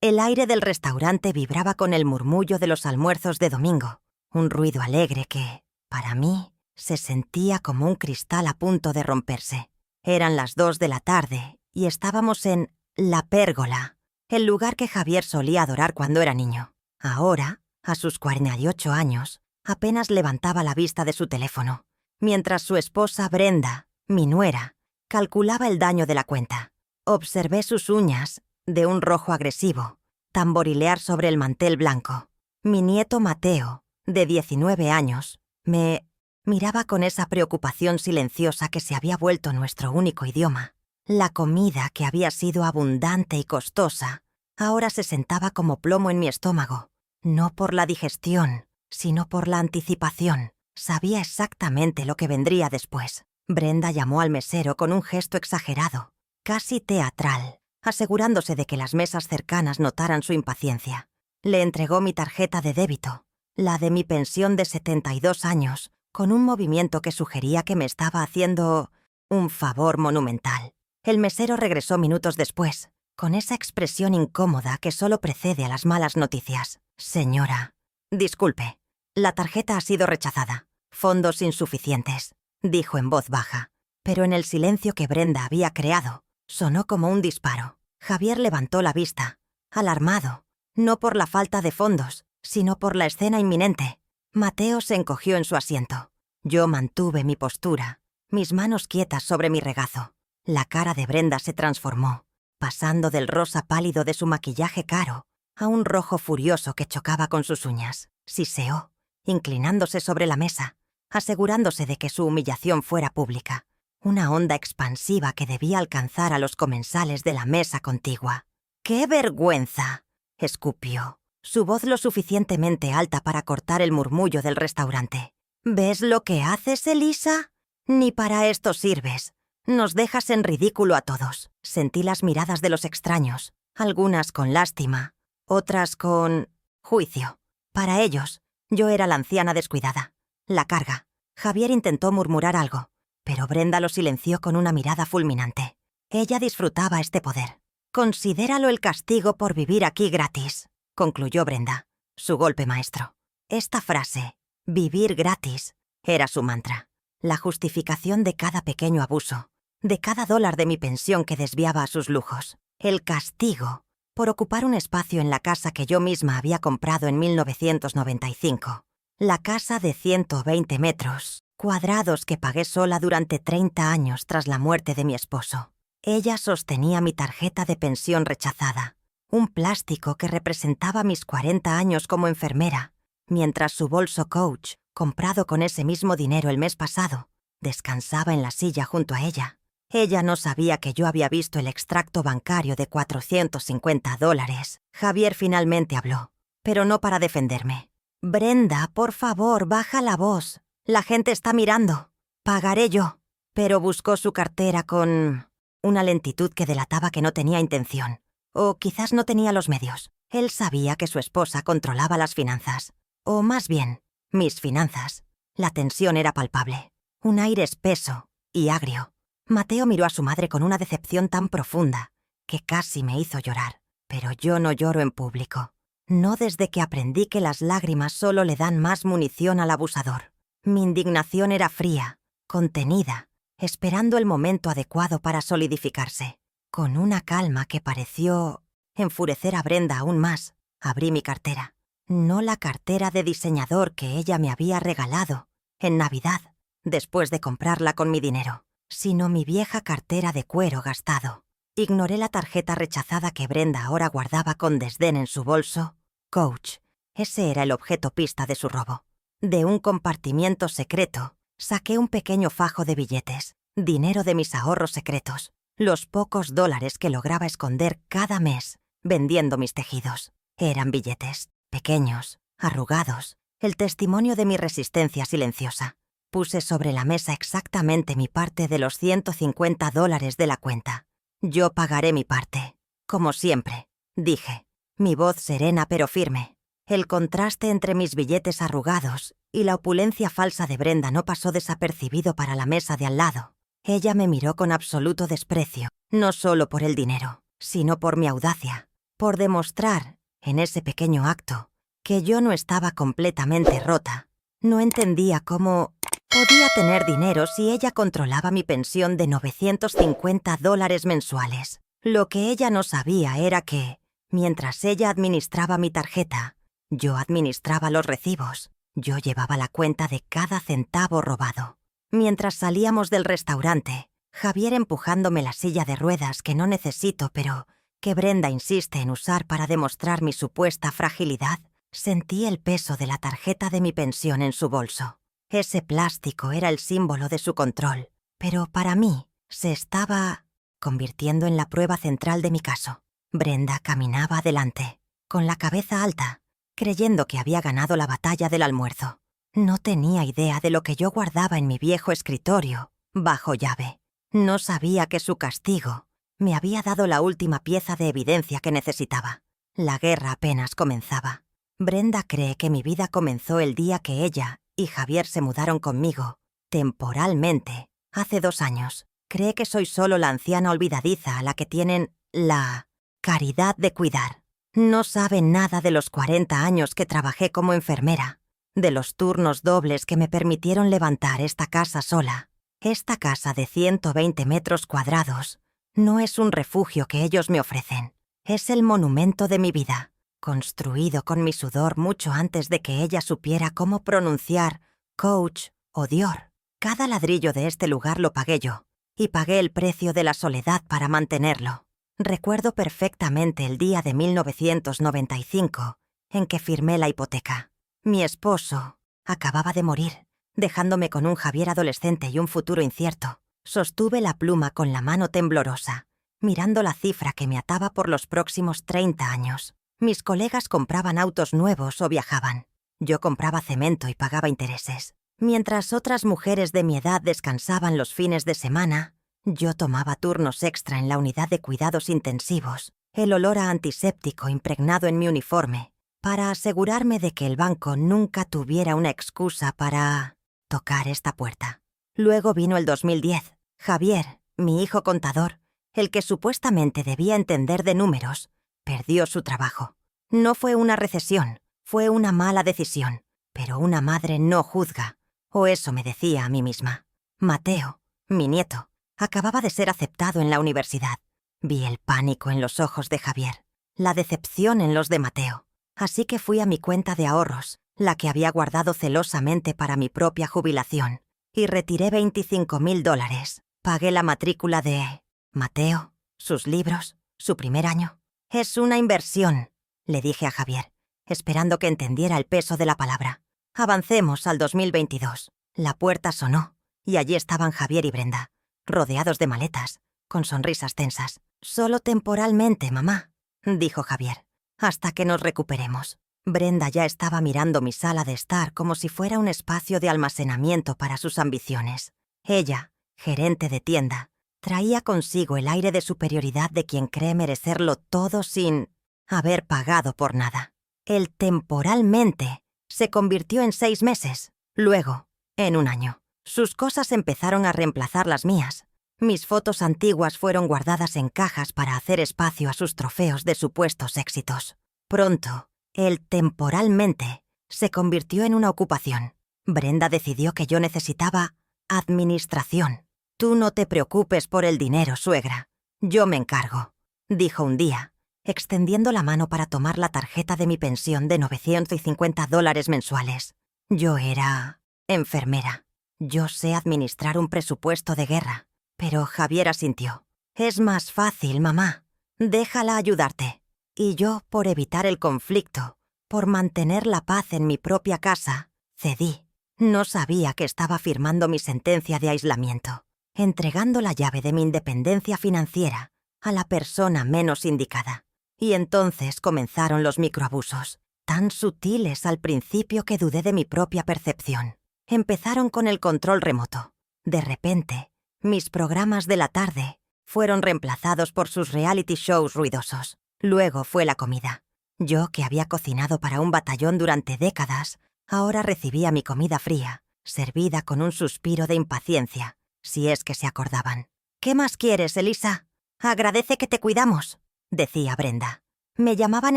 El aire del restaurante vibraba con el murmullo de los almuerzos de domingo, un ruido alegre que, para mí, se sentía como un cristal a punto de romperse. Eran las 2 de la tarde y estábamos en La Pérgola, el lugar que Javier solía adorar cuando era niño. Ahora, a sus 48 años, apenas levantaba la vista de su teléfono, mientras su esposa Brenda, mi nuera, calculaba el daño de la cuenta. Observé sus uñas, de un rojo agresivo, tamborilear sobre el mantel blanco. Mi nieto Mateo, de 19 años, me miraba con esa preocupación silenciosa que se había vuelto nuestro único idioma. La comida, que había sido abundante y costosa, ahora se sentaba como plomo en mi estómago. No por la digestión, sino por la anticipación. Sabía exactamente lo que vendría después. Brenda llamó al mesero con un gesto exagerado, casi teatral, asegurándose de que las mesas cercanas notaran su impaciencia. Le entregó mi tarjeta de débito, la de mi pensión de 72 años, con un movimiento que sugería que me estaba haciendo un favor monumental. El mesero regresó minutos después, con esa expresión incómoda que solo precede a las malas noticias. «Señora, disculpe, la tarjeta ha sido rechazada. Fondos insuficientes», dijo en voz baja, pero en el silencio que Brenda había creado, sonó como un disparo. Javier levantó la vista, alarmado, no por la falta de fondos, sino por la escena inminente. Mateo se encogió en su asiento. Yo mantuve mi postura, mis manos quietas sobre mi regazo. La cara de Brenda se transformó, pasando del rosa pálido de su maquillaje caro a un rojo furioso que chocaba con sus uñas. Siseó, inclinándose sobre la mesa, asegurándose de que su humillación fuera pública. Una onda expansiva que debía alcanzar a los comensales de la mesa contigua. «¡Qué vergüenza!», escupió, su voz lo suficientemente alta para cortar el murmullo del restaurante. «¿Ves lo que haces, Elisa? Ni para esto sirves. Nos dejas en ridículo a todos». Sentí las miradas de los extraños, algunas con lástima, otras con juicio. Para ellos, yo era la anciana descuidada, la carga. Javier intentó murmurar algo, pero Brenda lo silenció con una mirada fulminante. Ella disfrutaba este poder. «Considéralo el castigo por vivir aquí gratis», concluyó Brenda, su golpe maestro. Esta frase, «vivir gratis», era su mantra, la justificación de cada pequeño abuso, de cada dólar de mi pensión que desviaba a sus lujos. El castigo por ocupar un espacio en la casa que yo misma había comprado en 1995. La casa de 120 metros cuadrados que pagué sola durante 30 años tras la muerte de mi esposo. Ella sostenía mi tarjeta de pensión rechazada, un plástico que representaba mis 40 años como enfermera, mientras su bolso Coach, comprado con ese mismo dinero el mes pasado, descansaba en la silla junto a ella. Ella no sabía que yo había visto el extracto bancario de $450. Javier finalmente habló, pero no para defenderme. «Brenda, por favor, baja la voz. La gente está mirando. Pagaré yo». Pero buscó su cartera con una lentitud que delataba que no tenía intención. O quizás no tenía los medios. Él sabía que su esposa controlaba las finanzas. O más bien, mis finanzas. La tensión era palpable. Un aire espeso y agrio. Mateo miró a su madre con una decepción tan profunda que casi me hizo llorar. Pero yo no lloro en público. No desde que aprendí que las lágrimas solo le dan más munición al abusador. Mi indignación era fría, contenida, esperando el momento adecuado para solidificarse. Con una calma que pareció enfurecer a Brenda aún más, abrí mi cartera. No la cartera de diseñador que ella me había regalado en Navidad, después de comprarla con mi dinero, sino mi vieja cartera de cuero gastado. Ignoré la tarjeta rechazada que Brenda ahora guardaba con desdén en su bolso. Coach. Ese era el objeto pista de su robo. De un compartimiento secreto, saqué un pequeño fajo de billetes, dinero de mis ahorros secretos, los pocos dólares que lograba esconder cada mes vendiendo mis tejidos. Eran billetes, pequeños, arrugados, el testimonio de mi resistencia silenciosa. Puse sobre la mesa exactamente mi parte de los $150 de la cuenta. «Yo pagaré mi parte, como siempre», dije, mi voz serena pero firme. El contraste entre mis billetes arrugados y la opulencia falsa de Brenda no pasó desapercibido para la mesa de al lado. Ella me miró con absoluto desprecio, no solo por el dinero, sino por mi audacia, Por demostrar, en ese pequeño acto, que yo no estaba completamente rota, no entendía cómo podía tener dinero si ella controlaba mi pensión de $950 mensuales. Lo que ella no sabía era que, mientras ella administraba mi tarjeta, yo administraba los recibos. Yo llevaba la cuenta de cada centavo robado. Mientras salíamos del restaurante, Javier empujándome la silla de ruedas que no necesito, pero que Brenda insiste en usar para demostrar mi supuesta fragilidad, sentí el peso de la tarjeta de mi pensión en su bolso. Ese plástico era el símbolo de su control, pero para mí se estaba convirtiendo en la prueba central de mi caso. Brenda caminaba adelante, con la cabeza alta, creyendo que había ganado la batalla del almuerzo. No tenía idea de lo que yo guardaba en mi viejo escritorio, bajo llave. No sabía que su castigo me había dado la última pieza de evidencia que necesitaba. La guerra apenas comenzaba. Brenda cree que mi vida comenzó el día que ella y Javier se mudaron conmigo, temporalmente, hace 2 años. Cree que soy solo la anciana olvidadiza a la que tienen la caridad de cuidar. No sabe nada de los 40 años que trabajé como enfermera, de los turnos dobles que me permitieron levantar esta casa sola. Esta casa de 120 metros cuadrados no es un refugio que ellos me ofrecen. Es el monumento de mi vida, construido con mi sudor mucho antes de que ella supiera cómo pronunciar Coach o Dior. Cada ladrillo de este lugar lo pagué yo, y pagué el precio de la soledad para mantenerlo. Recuerdo perfectamente el día de 1995 en que firmé la hipoteca. Mi esposo acababa de morir, dejándome con un Javier adolescente y un futuro incierto. Sostuve la pluma con la mano temblorosa, mirando la cifra que me ataba por los próximos 30 años. Mis colegas compraban autos nuevos o viajaban. Yo compraba cemento y pagaba intereses. Mientras otras mujeres de mi edad descansaban los fines de semana, yo tomaba turnos extra en la unidad de cuidados intensivos, el olor a antiséptico impregnado en mi uniforme, para asegurarme de que el banco nunca tuviera una excusa para tocar esta puerta. Luego vino el 2010. Javier, mi hijo contador, el que supuestamente debía entender de números, perdió su trabajo. No fue una recesión, fue una mala decisión, pero una madre no juzga, o eso me decía a mí misma. Mateo, mi nieto, acababa de ser aceptado en la universidad. Vi el pánico en los ojos de Javier, la decepción en los de Mateo. Así que fui a mi cuenta de ahorros, la que había guardado celosamente para mi propia jubilación, y retiré $25,000. Pagué la matrícula de Mateo, sus libros, su primer año. Es una inversión, le dije a Javier, esperando que entendiera el peso de la palabra. Avancemos al 2022. La puerta sonó, y allí estaban Javier y Brenda, rodeados de maletas, con sonrisas tensas. «Solo temporalmente, mamá», dijo Javier, «hasta que nos recuperemos». Brenda ya estaba mirando mi sala de estar como si fuera un espacio de almacenamiento para sus ambiciones. Ella, gerente de tienda, traía consigo el aire de superioridad de quien cree merecerlo todo sin haber pagado por nada. El temporalmente se convirtió en 6 meses, luego, en 1 año. Sus cosas empezaron a reemplazar las mías. Mis fotos antiguas fueron guardadas en cajas para hacer espacio a sus trofeos de supuestos éxitos. Pronto, el temporalmente se convirtió en una ocupación. Brenda decidió que yo necesitaba administración. «Tú no te preocupes por el dinero, suegra. Yo me encargo», dijo un día, extendiendo la mano para tomar la tarjeta de mi pensión de $950 mensuales. Yo era enfermera. Yo sé administrar un presupuesto de guerra. Pero Javier asintió. «Es más fácil, mamá. Déjala ayudarte». Y yo, por evitar el conflicto, por mantener la paz en mi propia casa, cedí. No sabía que estaba firmando mi sentencia de aislamiento, entregando la llave de mi independencia financiera a la persona menos indicada. Y entonces comenzaron los microabusos, tan sutiles al principio que dudé de mi propia percepción. Empezaron con el control remoto. De repente, mis programas de la tarde fueron reemplazados por sus reality shows ruidosos. Luego fue la comida. Yo, que había cocinado para un batallón durante décadas, ahora recibía mi comida fría, servida con un suspiro de impaciencia, si es que se acordaban. «¿Qué más quieres, Elisa? Agradece que te cuidamos», decía Brenda. Me llamaban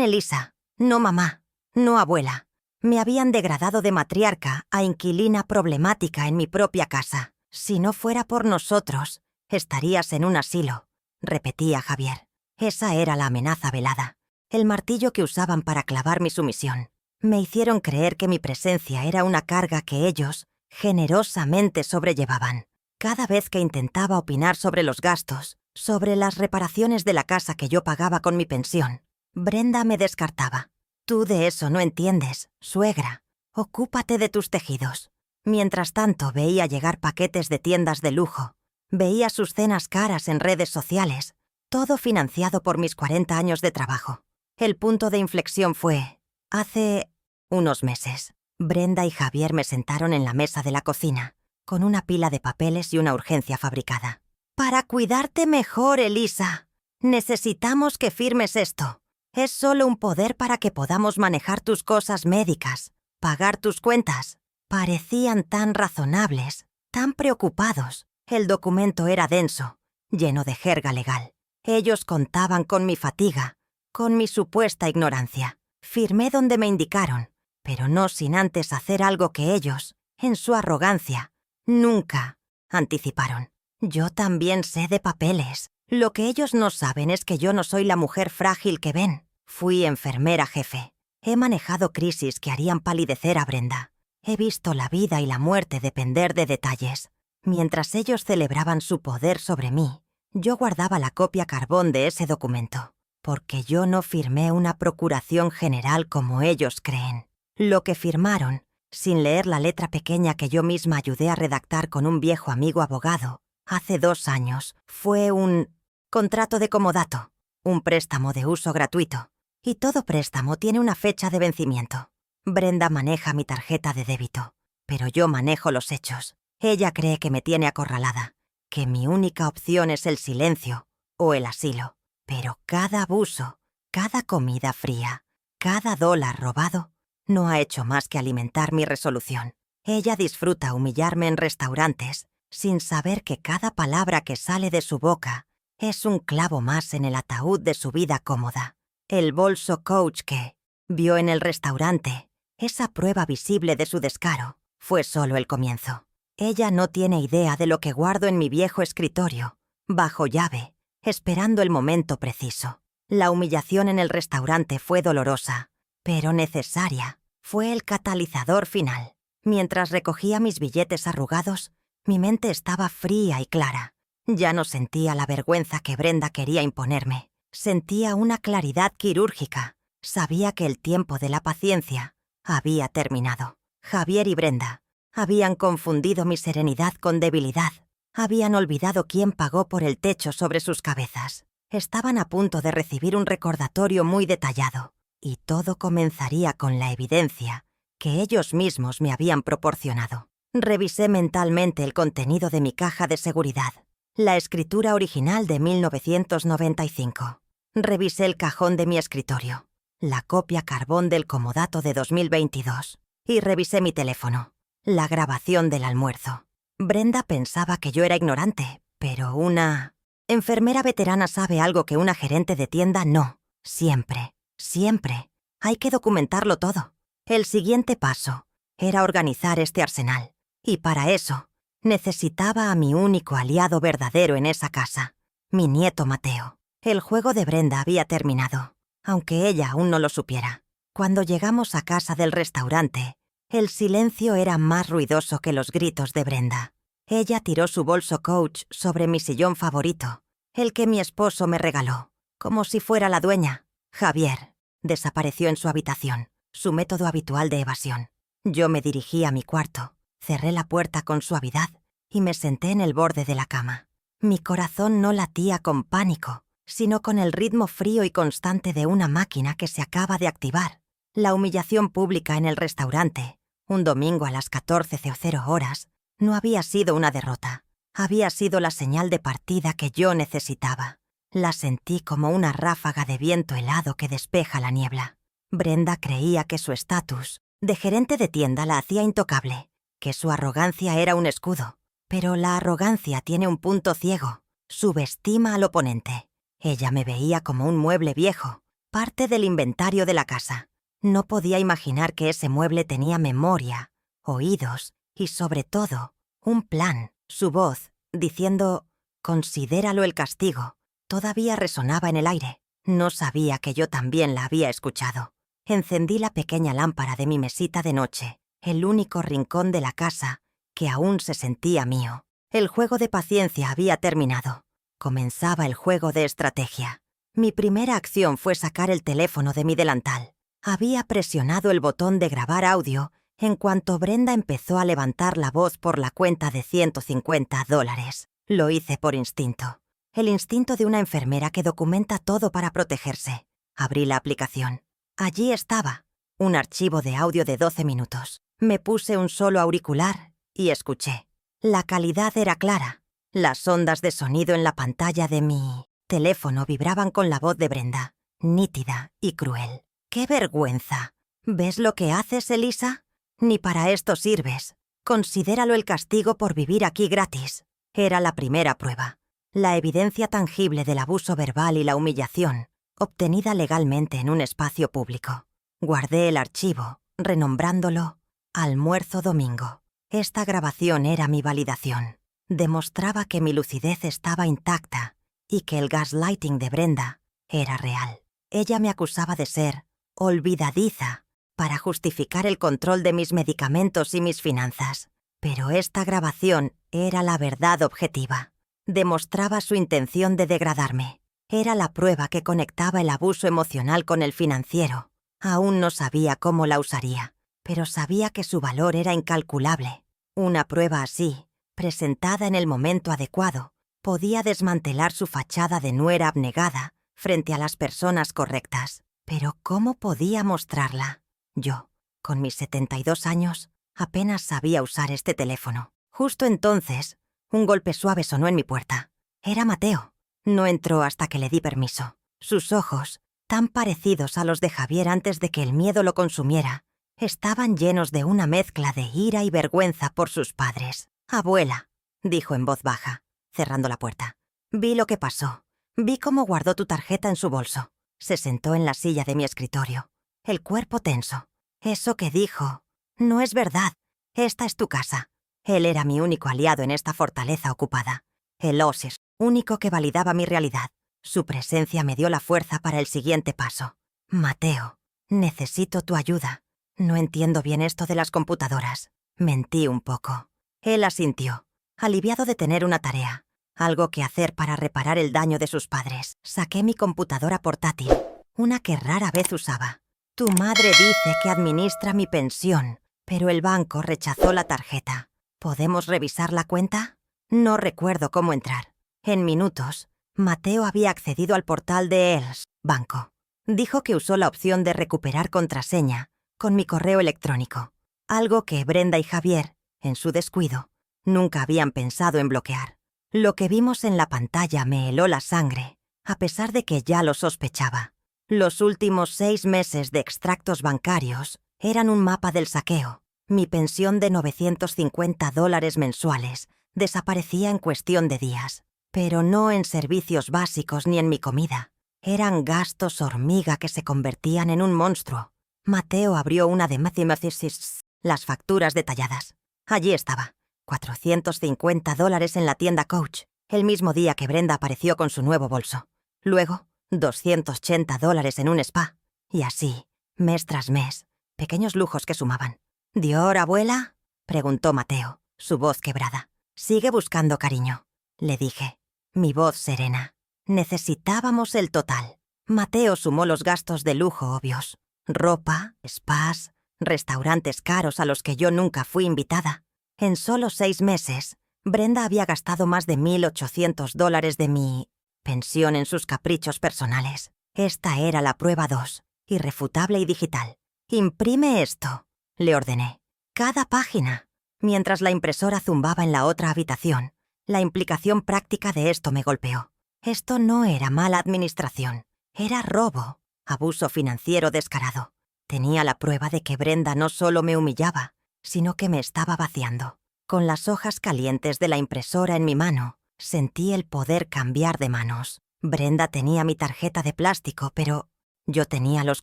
Elisa, no mamá, no abuela. Me habían degradado de matriarca a inquilina problemática en mi propia casa. Si no fuera por nosotros, estarías en un asilo, repetía Javier. Esa era la amenaza velada, el martillo que usaban para clavar mi sumisión. Me hicieron creer que mi presencia era una carga que ellos generosamente sobrellevaban. Cada vez que intentaba opinar sobre los gastos, sobre las reparaciones de la casa que yo pagaba con mi pensión, Brenda me descartaba. Tú de eso no entiendes, suegra. Ocúpate de tus tejidos. Mientras tanto veía llegar paquetes de tiendas de lujo. Veía sus cenas caras en redes sociales. Todo financiado por mis 40 años de trabajo. El punto de inflexión fue hace unos meses. Brenda y Javier me sentaron en la mesa de la cocina, con una pila de papeles y una urgencia fabricada. Para cuidarte mejor, Elisa. Necesitamos que firmes esto. Es solo un poder para que podamos manejar tus cosas médicas, pagar tus cuentas. Parecían tan razonables, tan preocupados. El documento era denso, lleno de jerga legal. Ellos contaban con mi fatiga, con mi supuesta ignorancia. Firmé donde me indicaron, pero no sin antes hacer algo que ellos, en su arrogancia, nunca anticiparon. Yo también sé de papeles. Lo que ellos no saben es que yo no soy la mujer frágil que ven. Fui enfermera jefe. He manejado crisis que harían palidecer a Brenda. He visto la vida y la muerte depender de detalles. Mientras ellos celebraban su poder sobre mí, yo guardaba la copia carbón de ese documento, porque yo no firmé una procuración general como ellos creen. Lo que firmaron, sin leer la letra pequeña que yo misma ayudé a redactar con un viejo amigo abogado, hace 2 años, fue un contrato de comodato, un préstamo de uso gratuito. Y todo préstamo tiene una fecha de vencimiento. Brenda maneja mi tarjeta de débito, pero yo manejo los hechos. Ella cree que me tiene acorralada, que mi única opción es el silencio o el asilo. Pero cada abuso, cada comida fría, cada dólar robado, no ha hecho más que alimentar mi resolución. Ella disfruta humillarme en restaurantes, sin saber que cada palabra que sale de su boca es un clavo más en el ataúd de su vida cómoda. El bolso Coach que vio en el restaurante, esa prueba visible de su descaro, fue solo el comienzo. Ella no tiene idea de lo que guardo en mi viejo escritorio, bajo llave, esperando el momento preciso. La humillación en el restaurante fue dolorosa, pero necesaria. Fue el catalizador final. Mientras recogía mis billetes arrugados, mi mente estaba fría y clara. Ya no sentía la vergüenza que Brenda quería imponerme. Sentía una claridad quirúrgica. Sabía que el tiempo de la paciencia había terminado. Javier y Brenda habían confundido mi serenidad con debilidad. Habían olvidado quién pagó por el techo sobre sus cabezas. Estaban a punto de recibir un recordatorio muy detallado. Y todo comenzaría con la evidencia que ellos mismos me habían proporcionado. Revisé mentalmente el contenido de mi caja de seguridad. La escritura original de 1995. Revisé el cajón de mi escritorio, la copia carbón del comodato de 2022, y revisé mi teléfono, la grabación del almuerzo. Brenda pensaba que yo era ignorante, pero una enfermera veterana sabe algo que una gerente de tienda no. Siempre, siempre. Hay que documentarlo todo. El siguiente paso era organizar este arsenal, y para eso necesitaba a mi único aliado verdadero en esa casa, mi nieto Mateo. El juego de Brenda había terminado, aunque ella aún no lo supiera. Cuando llegamos a casa del restaurante, el silencio era más ruidoso que los gritos de Brenda. Ella tiró su bolso Coach sobre mi sillón favorito, el que mi esposo me regaló, como si fuera la dueña. Javier desapareció en su habitación, su método habitual de evasión. Yo me dirigí a mi cuarto, cerré la puerta con suavidad y me senté en el borde de la cama. Mi corazón no latía con pánico, sino con el ritmo frío y constante de una máquina que se acaba de activar. La humillación pública en el restaurante, un domingo a las 14:00 horas, no había sido una derrota. Había sido la señal de partida que yo necesitaba. La sentí como una ráfaga de viento helado que despeja la niebla. Brenda creía que su estatus de gerente de tienda la hacía intocable, que su arrogancia era un escudo. Pero la arrogancia tiene un punto ciego: subestima al oponente. Ella me veía como un mueble viejo, parte del inventario de la casa. No podía imaginar que ese mueble tenía memoria, oídos y, sobre todo, un plan. Su voz, diciendo «Considéralo el castigo», todavía resonaba en el aire. No sabía que yo también la había escuchado. Encendí la pequeña lámpara de mi mesita de noche, el único rincón de la casa que aún se sentía mío. El juego de paciencia había terminado. Comenzaba el juego de estrategia. Mi primera acción fue sacar el teléfono de mi delantal. Había presionado el botón de grabar audio en cuanto Brenda empezó a levantar la voz por la cuenta de $150. Lo hice por instinto. El instinto de una enfermera que documenta todo para protegerse. Abrí la aplicación. Allí estaba, un archivo de audio de 12 minutos. Me puse un solo auricular y escuché. La calidad era clara. Las ondas de sonido en la pantalla de mi teléfono vibraban con la voz de Brenda, nítida y cruel. ¡Qué vergüenza! ¿Ves lo que haces, Elisa? Ni para esto sirves. Considéralo el castigo por vivir aquí gratis. Era la primera prueba. La evidencia tangible del abuso verbal y la humillación, obtenida legalmente en un espacio público. Guardé el archivo, renombrándolo Almuerzo Domingo. Esta grabación era mi validación. Demostraba que mi lucidez estaba intacta y que el gaslighting de Brenda era real. Ella me acusaba de ser olvidadiza para justificar el control de mis medicamentos y mis finanzas. Pero esta grabación era la verdad objetiva. Demostraba su intención de degradarme. Era la prueba que conectaba el abuso emocional con el financiero. Aún no sabía cómo la usaría, pero sabía que su valor era incalculable. Una prueba así, presentada en el momento adecuado, podía desmantelar su fachada de nuera abnegada frente a las personas correctas. Pero ¿cómo podía mostrarla? Yo, con mis 72 años, apenas sabía usar este teléfono. Justo entonces, un golpe suave sonó en mi puerta. Era Mateo. No entró hasta que le di permiso. Sus ojos, tan parecidos a los de Javier antes de que el miedo lo consumiera, estaban llenos de una mezcla de ira y vergüenza por sus padres. «Abuela», dijo en voz baja, cerrando la puerta. «Vi lo que pasó. Vi cómo guardó tu tarjeta en su bolso». Se sentó en la silla de mi escritorio, el cuerpo tenso. «Eso que dijo no es verdad. Esta es tu casa». Él era mi único aliado en esta fortaleza ocupada. El Osis, único que validaba mi realidad. Su presencia me dio la fuerza para el siguiente paso. «Mateo, necesito tu ayuda. No entiendo bien esto de las computadoras». Mentí un poco. Él asintió, aliviado de tener una tarea, algo que hacer para reparar el daño de sus padres. Saqué mi computadora portátil, una que rara vez usaba. «Tu madre dice que administra mi pensión, pero el banco rechazó la tarjeta. ¿Podemos revisar la cuenta?» No recuerdo cómo entrar. En minutos, Mateo había accedido al portal de Els Banco. Dijo que usó la opción de recuperar contraseña con mi correo electrónico, algo que Brenda y Javier, en su descuido, nunca habían pensado en bloquear. Lo que vimos en la pantalla me heló la sangre, a pesar de que ya lo sospechaba. Los últimos 6 meses de extractos bancarios eran un mapa del saqueo. Mi pensión de $950 mensuales desaparecía en cuestión de días, pero no en servicios básicos ni en mi comida. Eran gastos hormiga que se convertían en un monstruo. Mateo abrió una de Mathematics, las facturas detalladas. Allí estaba, $450 en la tienda Coach, el mismo día que Brenda apareció con su nuevo bolso. Luego, $280 en un spa. Y así, mes tras mes, pequeños lujos que sumaban. «¿Dior, abuela?», preguntó Mateo, su voz quebrada. «Sigue buscando cariño», le dije, mi voz serena. Necesitábamos el total. Mateo sumó los gastos de lujo obvios. Ropa, spas, restaurantes caros a los que yo nunca fui invitada. En solo 6 meses, Brenda había gastado más de $1.800 de mi pensión en sus caprichos personales. Esta era la prueba 2, irrefutable y digital. «Imprime esto», le ordené. «Cada página». Mientras la impresora zumbaba en la otra habitación, la implicación práctica de esto me golpeó. Esto no era mala administración, era robo, abuso financiero descarado. Tenía la prueba de que Brenda no solo me humillaba, sino que me estaba vaciando. Con las hojas calientes de la impresora en mi mano, sentí el poder cambiar de manos. Brenda tenía mi tarjeta de plástico, pero Yo tenía los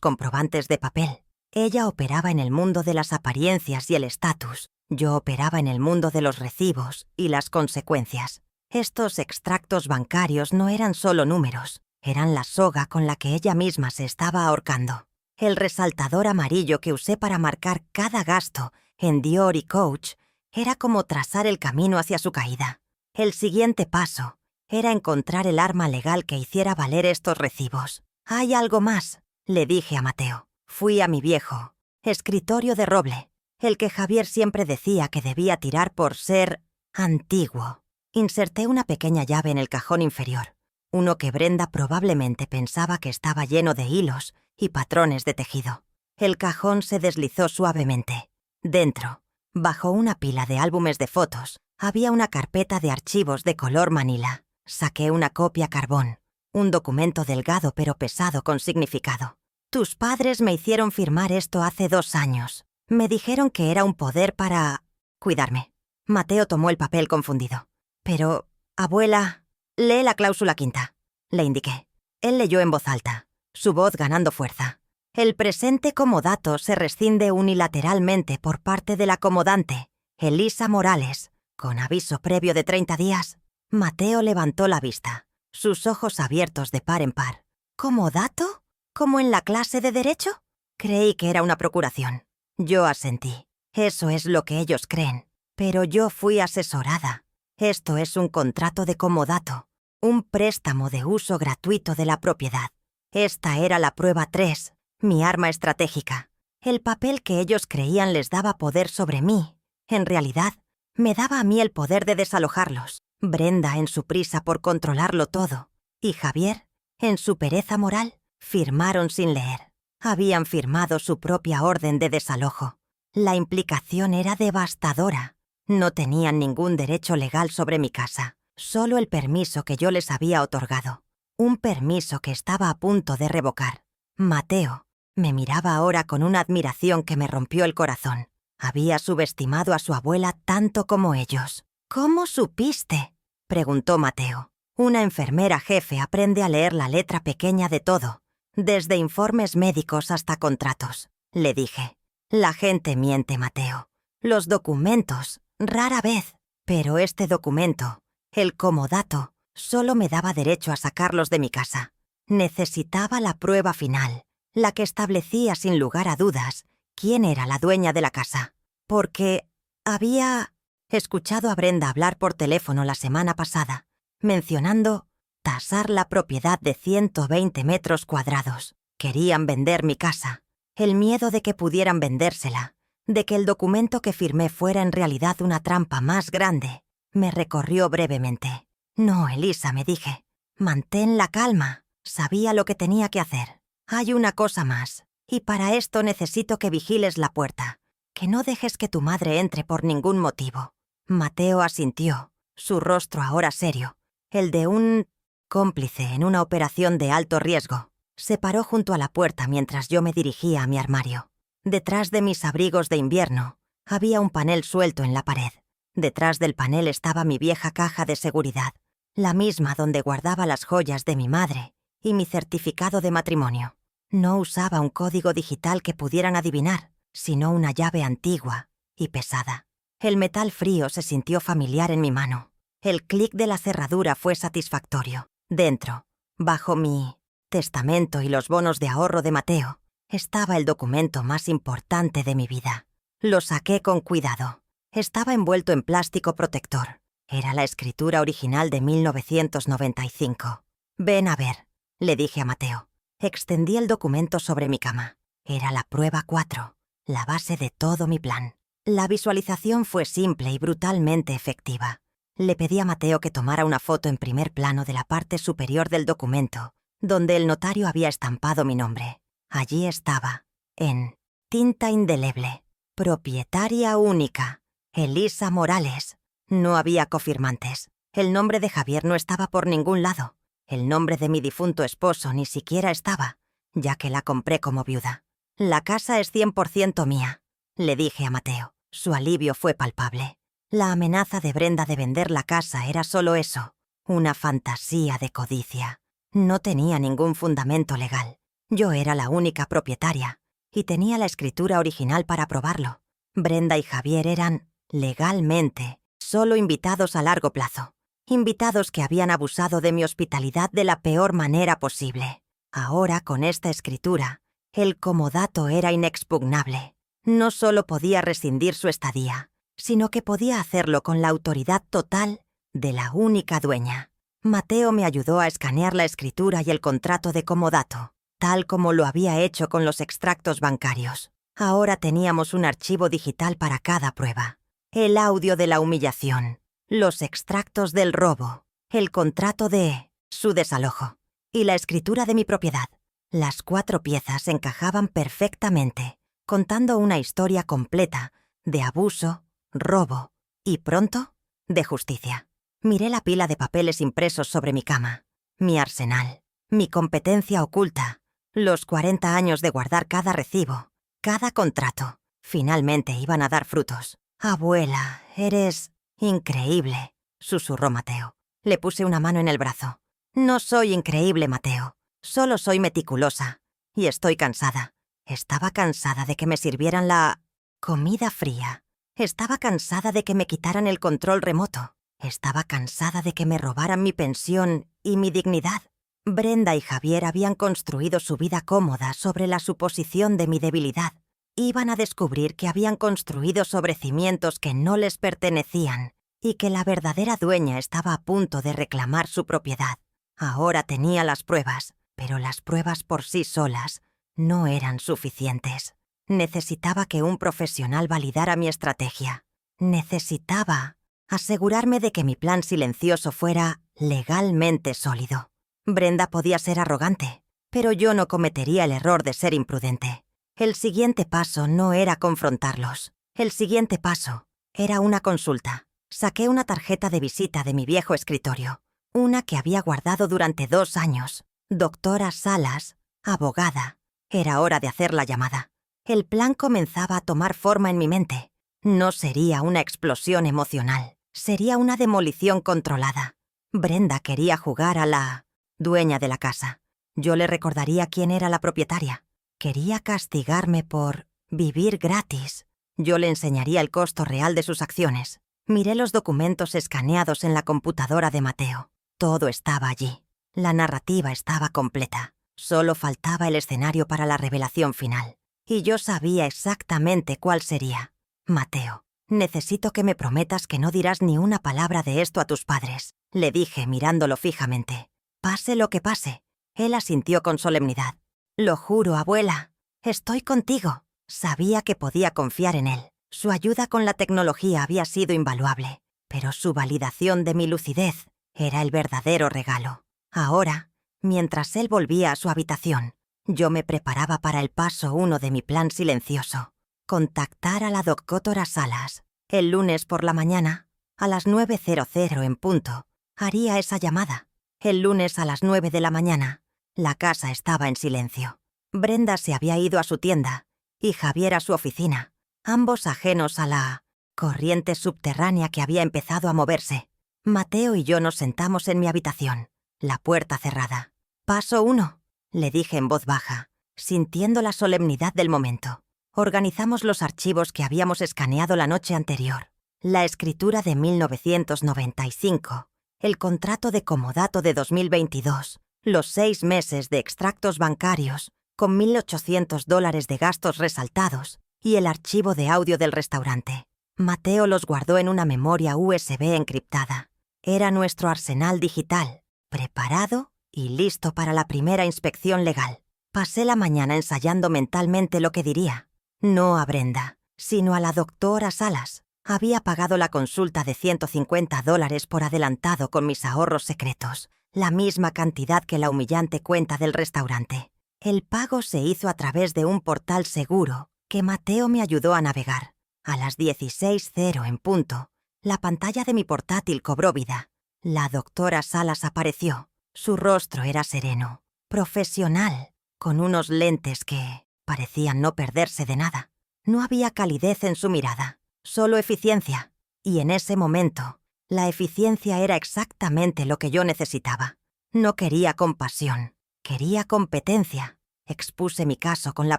comprobantes de papel. Ella operaba en el mundo de las apariencias y el estatus. Yo operaba en el mundo de los recibos y las consecuencias. Estos extractos bancarios no eran solo números, eran la soga con la que ella misma se estaba ahorcando. El resaltador amarillo que usé para marcar cada gasto en Dior y Coach era como trazar el camino hacia su caída. El siguiente paso era encontrar el arma legal que hiciera valer estos recibos. «Hay algo más», le dije a Mateo. Fui a mi viejo escritorio de roble, el que Javier siempre decía que debía tirar por ser antiguo. Inserté una pequeña llave en el cajón inferior, uno que Brenda probablemente pensaba que estaba lleno de hilos y patrones de tejido. El cajón se deslizó suavemente. Dentro, bajo una pila de álbumes de fotos, había una carpeta de archivos de color manila. Saqué una copia carbón, un documento delgado pero pesado con significado. «Tus padres me hicieron firmar esto hace 2 años. Me dijeron que era un poder para cuidarme». Mateo tomó el papel confundido. «Pero, abuela, lee la cláusula quinta», le indiqué. Él leyó en voz alta, su voz ganando fuerza. «El presente comodato se rescinde unilateralmente por parte de la comodante, Elisa Morales, con aviso previo de 30 días». Mateo levantó la vista, sus ojos abiertos de par en par. «¿Comodato? ¿Como en la clase de Derecho?» Creí que era una procuración. Yo asentí. Eso es lo que ellos creen. Pero yo fui asesorada. Esto es un contrato de comodato, un préstamo de uso gratuito de la propiedad. Esta era la prueba 3, mi arma estratégica. El papel que ellos creían les daba poder sobre mí, en realidad, me daba a mí el poder de desalojarlos. Brenda en su prisa por controlarlo todo, y Javier, en su pereza moral, firmaron sin leer. Habían firmado su propia orden de desalojo. La implicación era devastadora. No tenían ningún derecho legal sobre mi casa, solo el permiso que yo les había otorgado. Un permiso que estaba a punto de revocar. Mateo me miraba ahora con una admiración que me rompió el corazón. Había subestimado a su abuela tanto como ellos. «¿Cómo supiste?», preguntó Mateo. «Una enfermera jefe aprende a leer la letra pequeña de todo, desde informes médicos hasta contratos», le dije. «La gente miente, Mateo. Los documentos, rara vez. Pero este documento, el comodato, solo me daba derecho a sacarlos de mi casa. Necesitaba la prueba final, la que establecía sin lugar a dudas quién era la dueña de la casa. Porque había escuchado a Brenda hablar por teléfono la semana pasada, mencionando tasar la propiedad de 120 metros cuadrados. Querían vender mi casa. El miedo de que pudieran vendérsela, de que el documento que firmé fuera en realidad una trampa más grande, me recorrió brevemente. «No, Elisa», me dije. «Mantén la calma». Sabía lo que tenía que hacer. «Hay una cosa más, y para esto necesito que vigiles la puerta. Que no dejes que tu madre entre por ningún motivo». Mateo asintió, su rostro ahora serio, el de un cómplice en una operación de alto riesgo. Se paró junto a la puerta mientras yo me dirigía a mi armario. Detrás de mis abrigos de invierno había un panel suelto en la pared. Detrás del panel estaba mi vieja caja de seguridad, la misma donde guardaba las joyas de mi madre y mi certificado de matrimonio. No usaba un código digital que pudieran adivinar, sino una llave antigua y pesada. El metal frío se sintió familiar en mi mano. El clic de la cerradura fue satisfactorio. Dentro, bajo mi testamento y los bonos de ahorro de Mateo, estaba el documento más importante de mi vida. Lo saqué con cuidado. Estaba envuelto en plástico protector. Era la escritura original de 1995. «Ven a ver», le dije a Mateo. Extendí el documento sobre mi cama. Era la prueba 4, la base de todo mi plan. La visualización fue simple y brutalmente efectiva. Le pedí a Mateo que tomara una foto en primer plano de la parte superior del documento, donde el notario había estampado mi nombre. Allí estaba, en tinta indeleble, propietaria única, Elisa Morales. No había cofirmantes. El nombre de Javier no estaba por ningún lado. El nombre de mi difunto esposo ni siquiera estaba, ya que la compré como viuda. «La casa es 100% mía», le dije a Mateo. Su alivio fue palpable. La amenaza de Brenda de vender la casa era solo eso, una fantasía de codicia. No tenía ningún fundamento legal. Yo era la única propietaria y tenía la escritura original para probarlo. Brenda y Javier eran, legalmente, solo invitados a largo plazo. Invitados que habían abusado de mi hospitalidad de la peor manera posible. Ahora, con esta escritura, el comodato era inexpugnable. No solo podía rescindir su estadía, sino que podía hacerlo con la autoridad total de la única dueña. Mateo me ayudó a escanear la escritura y el contrato de comodato, tal como lo había hecho con los extractos bancarios. Ahora teníamos un archivo digital para cada prueba. El audio de la humillación, los extractos del robo, el contrato de su desalojo y la escritura de mi propiedad. Las 4 piezas encajaban perfectamente, contando una historia completa de abuso, robo y, pronto, de justicia. Miré la pila de papeles impresos sobre mi cama, mi arsenal, mi competencia oculta, los 40 años de guardar cada recibo, cada contrato. Finalmente iban a dar frutos. «Abuela, eres increíble», susurró Mateo. Le puse una mano en el brazo. «No soy increíble, Mateo. Solo soy meticulosa. Y estoy cansada. Estaba cansada de que me sirvieran la comida fría. Estaba cansada de que me quitaran el control remoto. Estaba cansada de que me robaran mi pensión y mi dignidad». Brenda y Javier habían construido su vida cómoda sobre la suposición de mi debilidad. Iban a descubrir que habían construido sobre cimientos que no les pertenecían y que la verdadera dueña estaba a punto de reclamar su propiedad. Ahora tenía las pruebas, pero las pruebas por sí solas no eran suficientes. Necesitaba que un profesional validara mi estrategia. Necesitaba asegurarme de que mi plan silencioso fuera legalmente sólido. Brenda podía ser arrogante, pero yo no cometería el error de ser imprudente. El siguiente paso no era confrontarlos. El siguiente paso era una consulta. Saqué una tarjeta de visita de mi viejo escritorio, una que había guardado durante 2 años. Doctora Salas, abogada. Era hora de hacer la llamada. El plan comenzaba a tomar forma en mi mente. No sería una explosión emocional, sería una demolición controlada. Brenda quería jugar a la dueña de la casa. Yo le recordaría quién era la propietaria. Quería castigarme por vivir gratis. Yo le enseñaría el costo real de sus acciones. Miré los documentos escaneados en la computadora de Mateo. Todo estaba allí. La narrativa estaba completa. Solo faltaba el escenario para la revelación final. Y yo sabía exactamente cuál sería. «Mateo, necesito que me prometas que no dirás ni una palabra de esto a tus padres», le dije mirándolo fijamente. «Pase lo que pase». Él asintió con solemnidad. «Lo juro, abuela. Estoy contigo». Sabía que podía confiar en él. Su ayuda con la tecnología había sido invaluable, pero su validación de mi lucidez era el verdadero regalo. Ahora, mientras él volvía a su habitación, yo me preparaba para el paso 1 de mi plan silencioso. Contactar a la doctora Salas. El lunes por la mañana, a las 9:00 en punto, haría esa llamada. El lunes a las 9 de la mañana, la casa estaba en silencio. Brenda se había ido a su tienda y Javier a su oficina, ambos ajenos a la corriente subterránea que había empezado a moverse. Mateo y yo nos sentamos en mi habitación, la puerta cerrada. «Paso 1», le dije en voz baja, sintiendo la solemnidad del momento. Organizamos los archivos que habíamos escaneado la noche anterior. La escritura de 1995, el contrato de comodato de 2022, los 6 meses de extractos bancarios con $1.800 de gastos resaltados y el archivo de audio del restaurante. Mateo los guardó en una memoria USB encriptada. Era nuestro arsenal digital, preparado y listo para la primera inspección legal. Pasé la mañana ensayando mentalmente lo que diría. No a Brenda, sino a la doctora Salas. Había pagado la consulta de $150 por adelantado con mis ahorros secretos, la misma cantidad que la humillante cuenta del restaurante. El pago se hizo a través de un portal seguro que Mateo me ayudó a navegar. A las 16:00 en punto, la pantalla de mi portátil cobró vida. La doctora Salas apareció. Su rostro era sereno, profesional, con unos lentes que parecían no perderse de nada. No había calidez en su mirada, solo eficiencia. Y en ese momento, la eficiencia era exactamente lo que yo necesitaba. No quería compasión, quería competencia. Expuse mi caso con la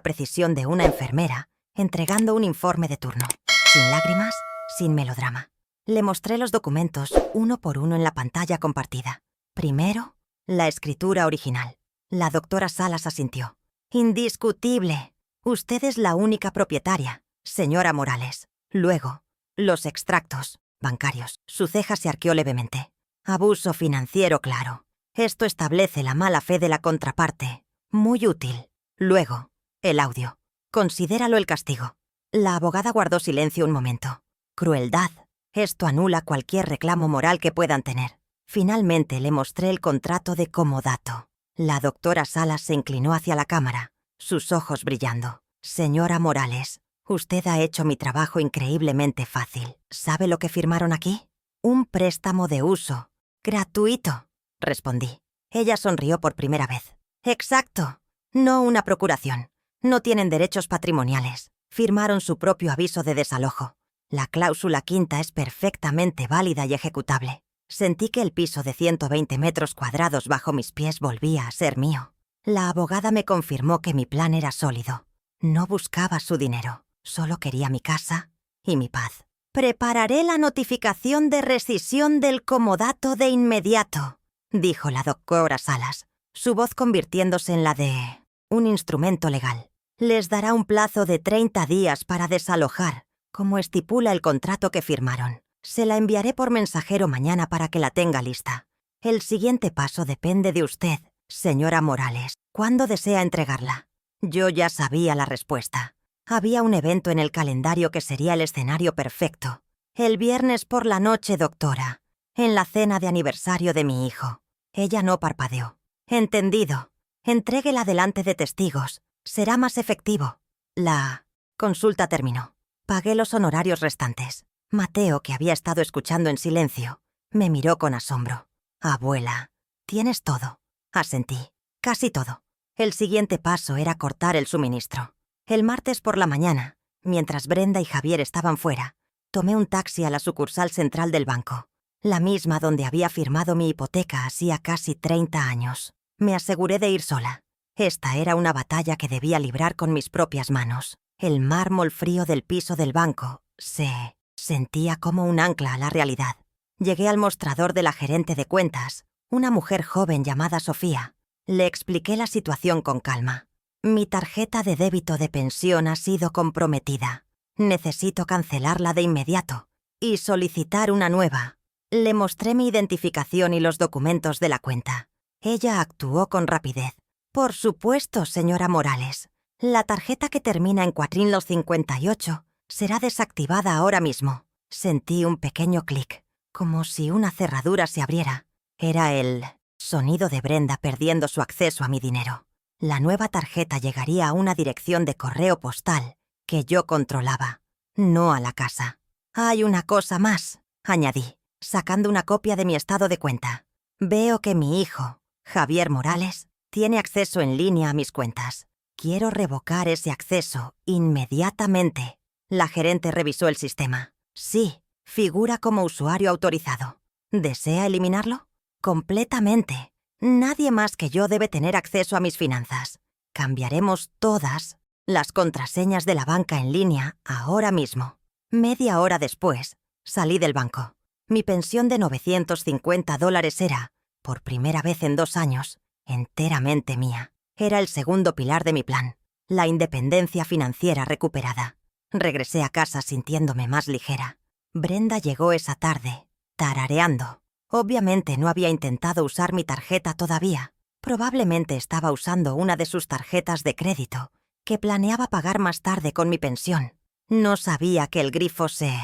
precisión de una enfermera, entregando un informe de turno. Sin lágrimas, sin melodrama. Le mostré los documentos uno por uno en la pantalla compartida. Primero, la escritura original. La doctora Salas asintió. Indiscutible. Usted es la única propietaria, señora Morales. Luego, los extractos bancarios. Su ceja se arqueó levemente. Abuso financiero, claro. Esto establece la mala fe de la contraparte. Muy útil. Luego, el audio. Considéralo el castigo. La abogada guardó silencio un momento. Crueldad. Esto anula cualquier reclamo moral que puedan tener. Finalmente le mostré el contrato de comodato. La doctora Salas se inclinó hacia la cámara, sus ojos brillando. Señora Morales, usted ha hecho mi trabajo increíblemente fácil. ¿Sabe lo que firmaron aquí? Un préstamo de uso. Gratuito, respondí. Ella sonrió por primera vez. Exacto. No una procuración. No tienen derechos patrimoniales. Firmaron su propio aviso de desalojo. La cláusula quinta es perfectamente válida y ejecutable. Sentí que el piso de 120 metros cuadrados bajo mis pies volvía a ser mío. La abogada me confirmó que mi plan era sólido. No buscaba su dinero, solo quería mi casa y mi paz. Prepararé la notificación de rescisión del comodato de inmediato, dijo la doctora Salas, su voz convirtiéndose en la de un instrumento legal. Les dará un plazo de 30 días para desalojar, como estipula el contrato que firmaron. Se la enviaré por mensajero mañana para que la tenga lista. El siguiente paso depende de usted, señora Morales. ¿Cuándo desea entregarla? Yo ya sabía la respuesta. Había un evento en el calendario que sería el escenario perfecto. El viernes por la noche, doctora, en la cena de aniversario de mi hijo. Ella no parpadeó. Entendido. Entréguela delante de testigos. Será más efectivo. La consulta terminó. Pagué los honorarios restantes. Mateo, que había estado escuchando en silencio, me miró con asombro. Abuela, tienes todo. Asentí. Casi todo. El siguiente paso era cortar el suministro. El martes por la mañana, mientras Brenda y Javier estaban fuera, tomé un taxi a la sucursal central del banco, la misma donde había firmado mi hipoteca hacía casi 30 años. Me aseguré de ir sola. Esta era una batalla que debía librar con mis propias manos. El mármol frío del piso del banco se sentía como un ancla a la realidad. Llegué al mostrador de la gerente de cuentas, una mujer joven llamada Sofía. Le expliqué la situación con calma. Mi tarjeta de débito de pensión ha sido comprometida. Necesito cancelarla de inmediato y solicitar una nueva. Le mostré mi identificación y los documentos de la cuenta. Ella actuó con rapidez. Por supuesto, señora Morales. La tarjeta que termina en 458 será desactivada ahora mismo. Sentí un pequeño clic, como si una cerradura se abriera. Era el sonido de Brenda perdiendo su acceso a mi dinero. La nueva tarjeta llegaría a una dirección de correo postal que yo controlaba, no a la casa. Hay una cosa más, añadí, sacando una copia de mi estado de cuenta. Veo que mi hijo, Javier Morales, tiene acceso en línea a mis cuentas. Quiero revocar ese acceso inmediatamente. La gerente revisó el sistema. Sí, figura como usuario autorizado. ¿Desea eliminarlo? Completamente. Nadie más que yo debe tener acceso a mis finanzas. Cambiaremos todas las contraseñas de la banca en línea ahora mismo. Media hora después, salí del banco. Mi pensión de $950 era, por primera vez en 2 años, enteramente mía. Era el segundo pilar de mi plan, la independencia financiera recuperada. Regresé a casa sintiéndome más ligera. Brenda llegó esa tarde, tarareando. Obviamente no había intentado usar mi tarjeta todavía. Probablemente estaba usando una de sus tarjetas de crédito, que planeaba pagar más tarde con mi pensión. No sabía que el grifo se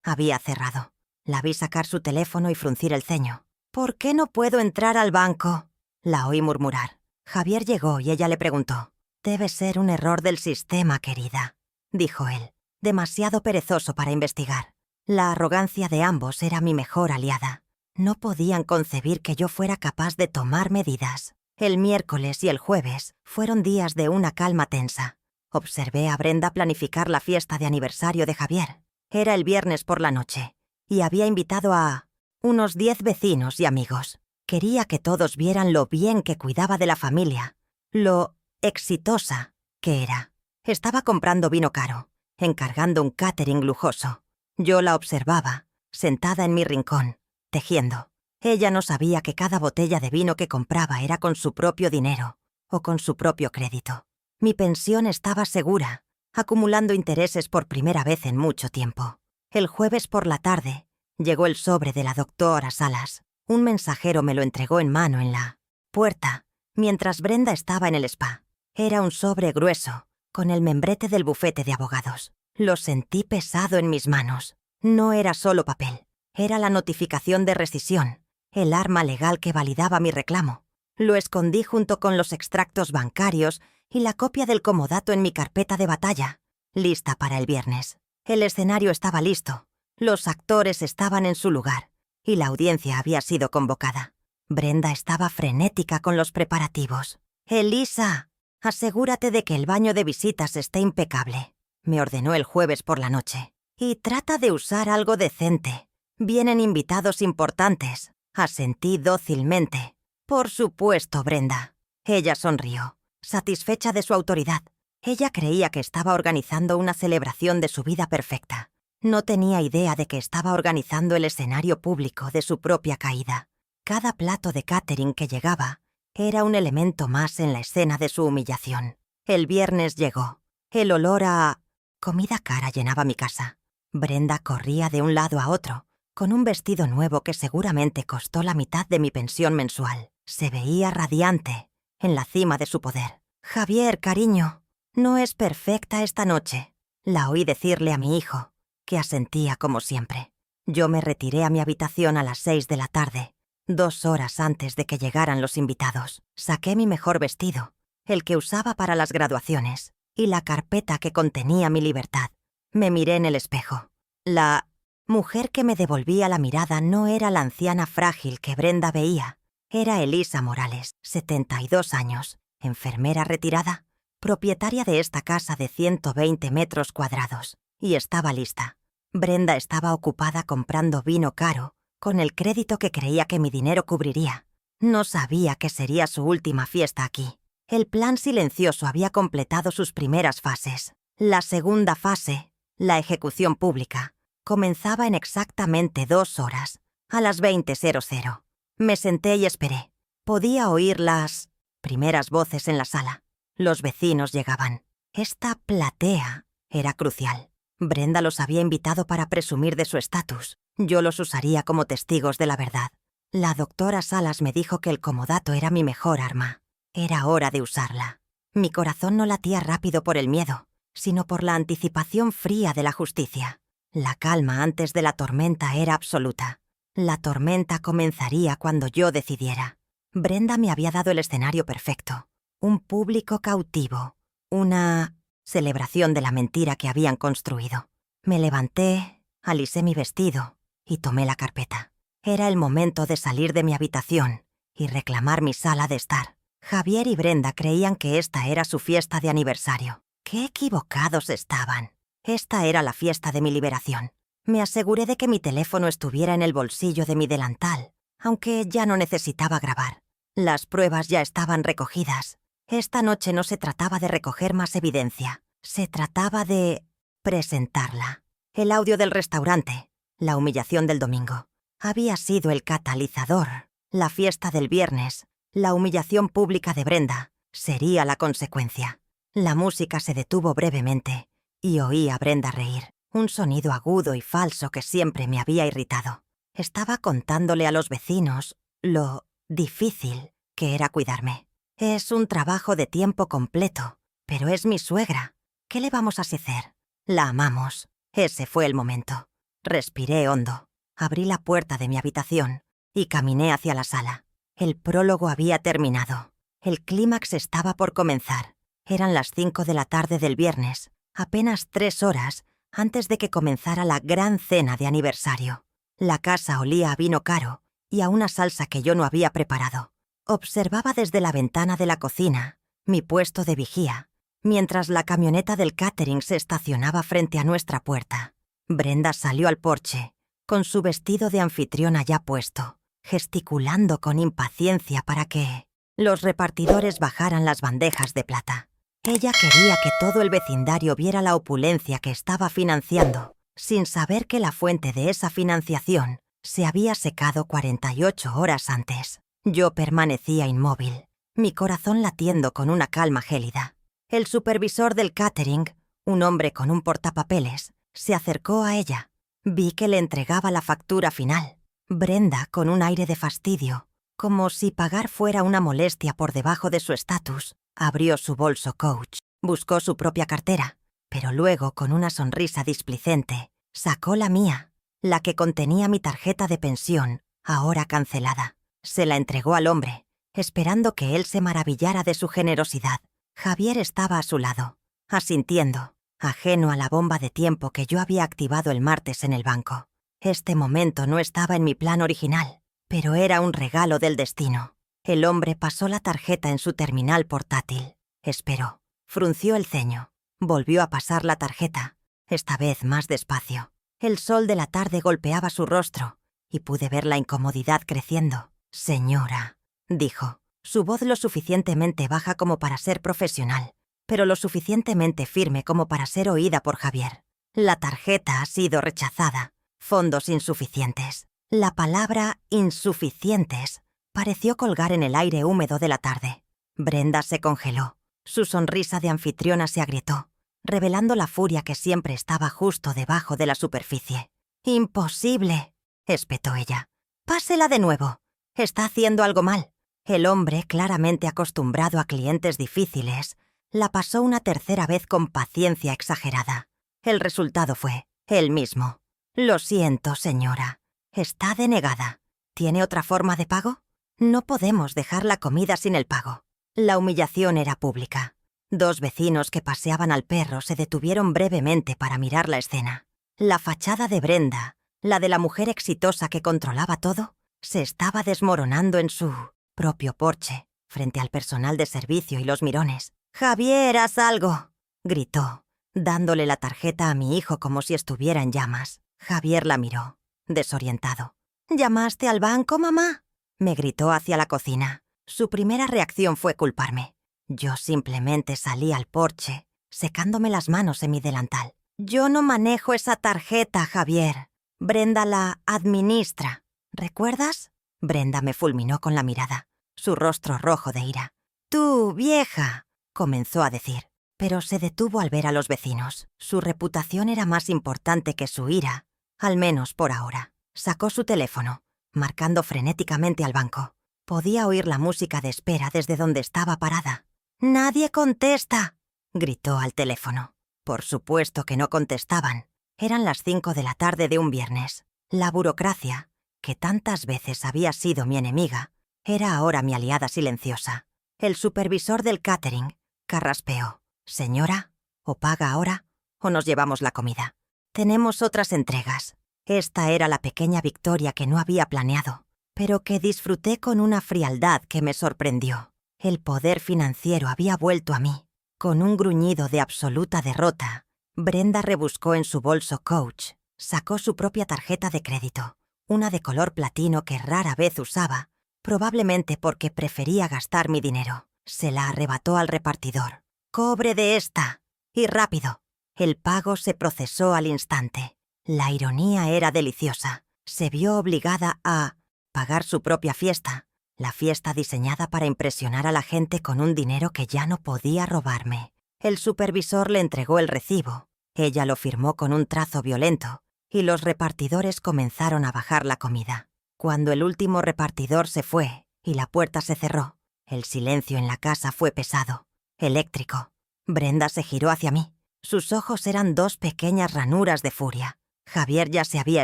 había cerrado. La vi sacar su teléfono y fruncir el ceño. ¿Por qué no puedo entrar al banco?, la oí murmurar. Javier llegó y ella le preguntó. «Debe ser un error del sistema, querida», dijo él, demasiado perezoso para investigar. La arrogancia de ambos era mi mejor aliada. No podían concebir que yo fuera capaz de tomar medidas. El miércoles y el jueves fueron días de una calma tensa. Observé a Brenda planificar la fiesta de aniversario de Javier. Era el viernes por la noche, y había invitado a unos 10 vecinos y amigos. Quería que todos vieran lo bien que cuidaba de la familia, lo exitosa que era. Estaba comprando vino caro, encargando un catering lujoso. Yo la observaba, sentada en mi rincón, tejiendo. Ella no sabía que cada botella de vino que compraba era con su propio dinero o con su propio crédito. Mi pensión estaba segura, acumulando intereses por primera vez en mucho tiempo. El jueves por la tarde llegó el sobre de la doctora Salas. Un mensajero me lo entregó en mano en la puerta, mientras Brenda estaba en el spa. Era un sobre grueso, con el membrete del bufete de abogados. Lo sentí pesado en mis manos. No era solo papel, era la notificación de rescisión, el arma legal que validaba mi reclamo. Lo escondí junto con los extractos bancarios y la copia del comodato en mi carpeta de batalla, lista para el viernes. El escenario estaba listo, los actores estaban en su lugar y la audiencia había sido convocada. Brenda estaba frenética con los preparativos. «Elisa, asegúrate de que el baño de visitas esté impecable», me ordenó el jueves por la noche. «Y trata de usar algo decente. Vienen invitados importantes». Asentí dócilmente. «Por supuesto, Brenda». Ella sonrió, satisfecha de su autoridad. Ella creía que estaba organizando una celebración de su vida perfecta. No tenía idea de que estaba organizando el escenario público de su propia caída. Cada plato de catering que llegaba era un elemento más en la escena de su humillación. El viernes llegó. El olor a comida cara llenaba mi casa. Brenda corría de un lado a otro, con un vestido nuevo que seguramente costó la mitad de mi pensión mensual. Se veía radiante, en la cima de su poder. «Javier, cariño, no es perfecta esta noche», la oí decirle a mi hijo, que asentía como siempre. Yo me retiré a mi habitación a las 6 de la tarde, 2 horas antes de que llegaran los invitados. Saqué mi mejor vestido, el que usaba para las graduaciones, y la carpeta que contenía mi libertad. Me miré en el espejo. La mujer que me devolvía la mirada no era la anciana frágil que Brenda veía. Era Elisa Morales, 72 años, enfermera retirada, propietaria de esta casa de 120 metros cuadrados, y estaba lista. Brenda estaba ocupada comprando vino caro, con el crédito que creía que mi dinero cubriría. No sabía que sería su última fiesta aquí. El plan silencioso había completado sus primeras fases. La segunda fase, la ejecución pública, comenzaba en exactamente 2 horas, a las 20:00. Me senté y esperé. Podía oír las primeras voces en la sala. Los vecinos llegaban. Esta platea era crucial. Brenda los había invitado para presumir de su estatus. Yo los usaría como testigos de la verdad. La doctora Salas me dijo que el comodato era mi mejor arma. Era hora de usarla. Mi corazón no latía rápido por el miedo, sino por la anticipación fría de la justicia. La calma antes de la tormenta era absoluta. La tormenta comenzaría cuando yo decidiera. Brenda me había dado el escenario perfecto. Un público cautivo. Una celebración de la mentira que habían construido. Me levanté, alisé mi vestido y tomé la carpeta. Era el momento de salir de mi habitación y reclamar mi sala de estar. Javier y Brenda creían que esta era su fiesta de aniversario. ¡Qué equivocados estaban! Esta era la fiesta de mi liberación. Me aseguré de que mi teléfono estuviera en el bolsillo de mi delantal, aunque ya no necesitaba grabar. Las pruebas ya estaban recogidas. Esta noche no se trataba de recoger más evidencia. Se trataba de presentarla. El audio del restaurante, la humillación del domingo, había sido el catalizador. La fiesta del viernes, la humillación pública de Brenda, sería la consecuencia. La música se detuvo brevemente y oí a Brenda reír, un sonido agudo y falso que siempre me había irritado. Estaba contándole a los vecinos lo difícil que era cuidarme. Es un trabajo de tiempo completo, pero es mi suegra. ¿Qué le vamos a hacer? La amamos. Ese fue el momento. Respiré hondo, abrí la puerta de mi habitación y caminé hacia la sala. El prólogo había terminado. El clímax estaba por comenzar. Eran las 5 de la tarde del viernes, apenas 3 horas antes de que comenzara la gran cena de aniversario. La casa olía a vino caro y a una salsa que yo no había preparado. Observaba desde la ventana de la cocina, mi puesto de vigía, mientras la camioneta del catering se estacionaba frente a nuestra puerta. Brenda salió al porche, con su vestido de anfitriona ya puesto, gesticulando con impaciencia para que los repartidores bajaran las bandejas de plata. Ella quería que todo el vecindario viera la opulencia que estaba financiando, sin saber que la fuente de esa financiación se había secado 48 horas antes. Yo permanecía inmóvil, mi corazón latiendo con una calma gélida. El supervisor del catering, un hombre con un portapapeles, se acercó a ella. Vi que le entregaba la factura final. Brenda, con un aire de fastidio, como si pagar fuera una molestia por debajo de su estatus, abrió su bolso Coach, buscó su propia cartera, pero luego, con una sonrisa displicente, sacó la mía, la que contenía mi tarjeta de pensión, ahora cancelada. Se la entregó al hombre, esperando que él se maravillara de su generosidad. Javier estaba a su lado, asintiendo, ajeno a la bomba de tiempo que yo había activado el martes en el banco. Este momento no estaba en mi plan original, pero era un regalo del destino. El hombre pasó la tarjeta en su terminal portátil. Esperó, frunció el ceño, volvió a pasar la tarjeta, esta vez más despacio. El sol de la tarde golpeaba su rostro y pude ver la incomodidad creciendo. «Señora», dijo, su voz lo suficientemente baja como para ser profesional, pero lo suficientemente firme como para ser oída por Javier. «La tarjeta ha sido rechazada. Fondos insuficientes». La palabra insuficientes pareció colgar en el aire húmedo de la tarde. Brenda se congeló. Su sonrisa de anfitriona se agrietó, revelando la furia que siempre estaba justo debajo de la superficie. «¡Imposible!», espetó ella. «Pásela de nuevo. Está haciendo algo mal». El hombre, claramente acostumbrado a clientes difíciles, la pasó una tercera vez con paciencia exagerada. El resultado fue el mismo. «Lo siento, señora. Está denegada. ¿Tiene otra forma de pago? No podemos dejar la comida sin el pago». La humillación era pública. Dos vecinos que paseaban al perro se detuvieron brevemente para mirar la escena. La fachada de Brenda, la de la mujer exitosa que controlaba todo, se estaba desmoronando en su propio porche, frente al personal de servicio y los mirones. «Javier, haz algo», gritó, dándole la tarjeta a mi hijo como si estuviera en llamas. Javier la miró, desorientado. «¿Llamaste al banco, mamá?», me gritó hacia la cocina. Su primera reacción fue culparme. Yo simplemente salí al porche, secándome las manos en mi delantal. «Yo no manejo esa tarjeta, Javier. Brenda la administra. ¿Recuerdas?». Brenda me fulminó con la mirada, su rostro rojo de ira. «Tú, vieja», comenzó a decir, pero se detuvo al ver a los vecinos. Su reputación era más importante que su ira, al menos por ahora. Sacó su teléfono, marcando frenéticamente al banco. Podía oír la música de espera desde donde estaba parada. «¡Nadie contesta!», gritó al teléfono. Por supuesto que no contestaban. Eran las 5 de la tarde de un viernes. La burocracia, que tantas veces había sido mi enemiga, era ahora mi aliada silenciosa. El supervisor del catering carraspeó. «Señora, o paga ahora o nos llevamos la comida. Tenemos otras entregas». Esta era la pequeña victoria que no había planeado, pero que disfruté con una frialdad que me sorprendió. El poder financiero había vuelto a mí. Con un gruñido de absoluta derrota, Brenda rebuscó en su bolso Coach, sacó su propia tarjeta de crédito, una de color platino que rara vez usaba, probablemente porque prefería gastar mi dinero. Se la arrebató al repartidor. «Cobre de esta, y rápido». El pago se procesó al instante. La ironía era deliciosa. Se vio obligada a pagar su propia fiesta, la fiesta diseñada para impresionar a la gente con un dinero que ya no podía robarme. El supervisor le entregó el recibo. Ella lo firmó con un trazo violento, y los repartidores comenzaron a bajar la comida. Cuando el último repartidor se fue y la puerta se cerró, el silencio en la casa fue pesado, eléctrico. Brenda se giró hacia mí. Sus ojos eran dos pequeñas ranuras de furia. Javier ya se había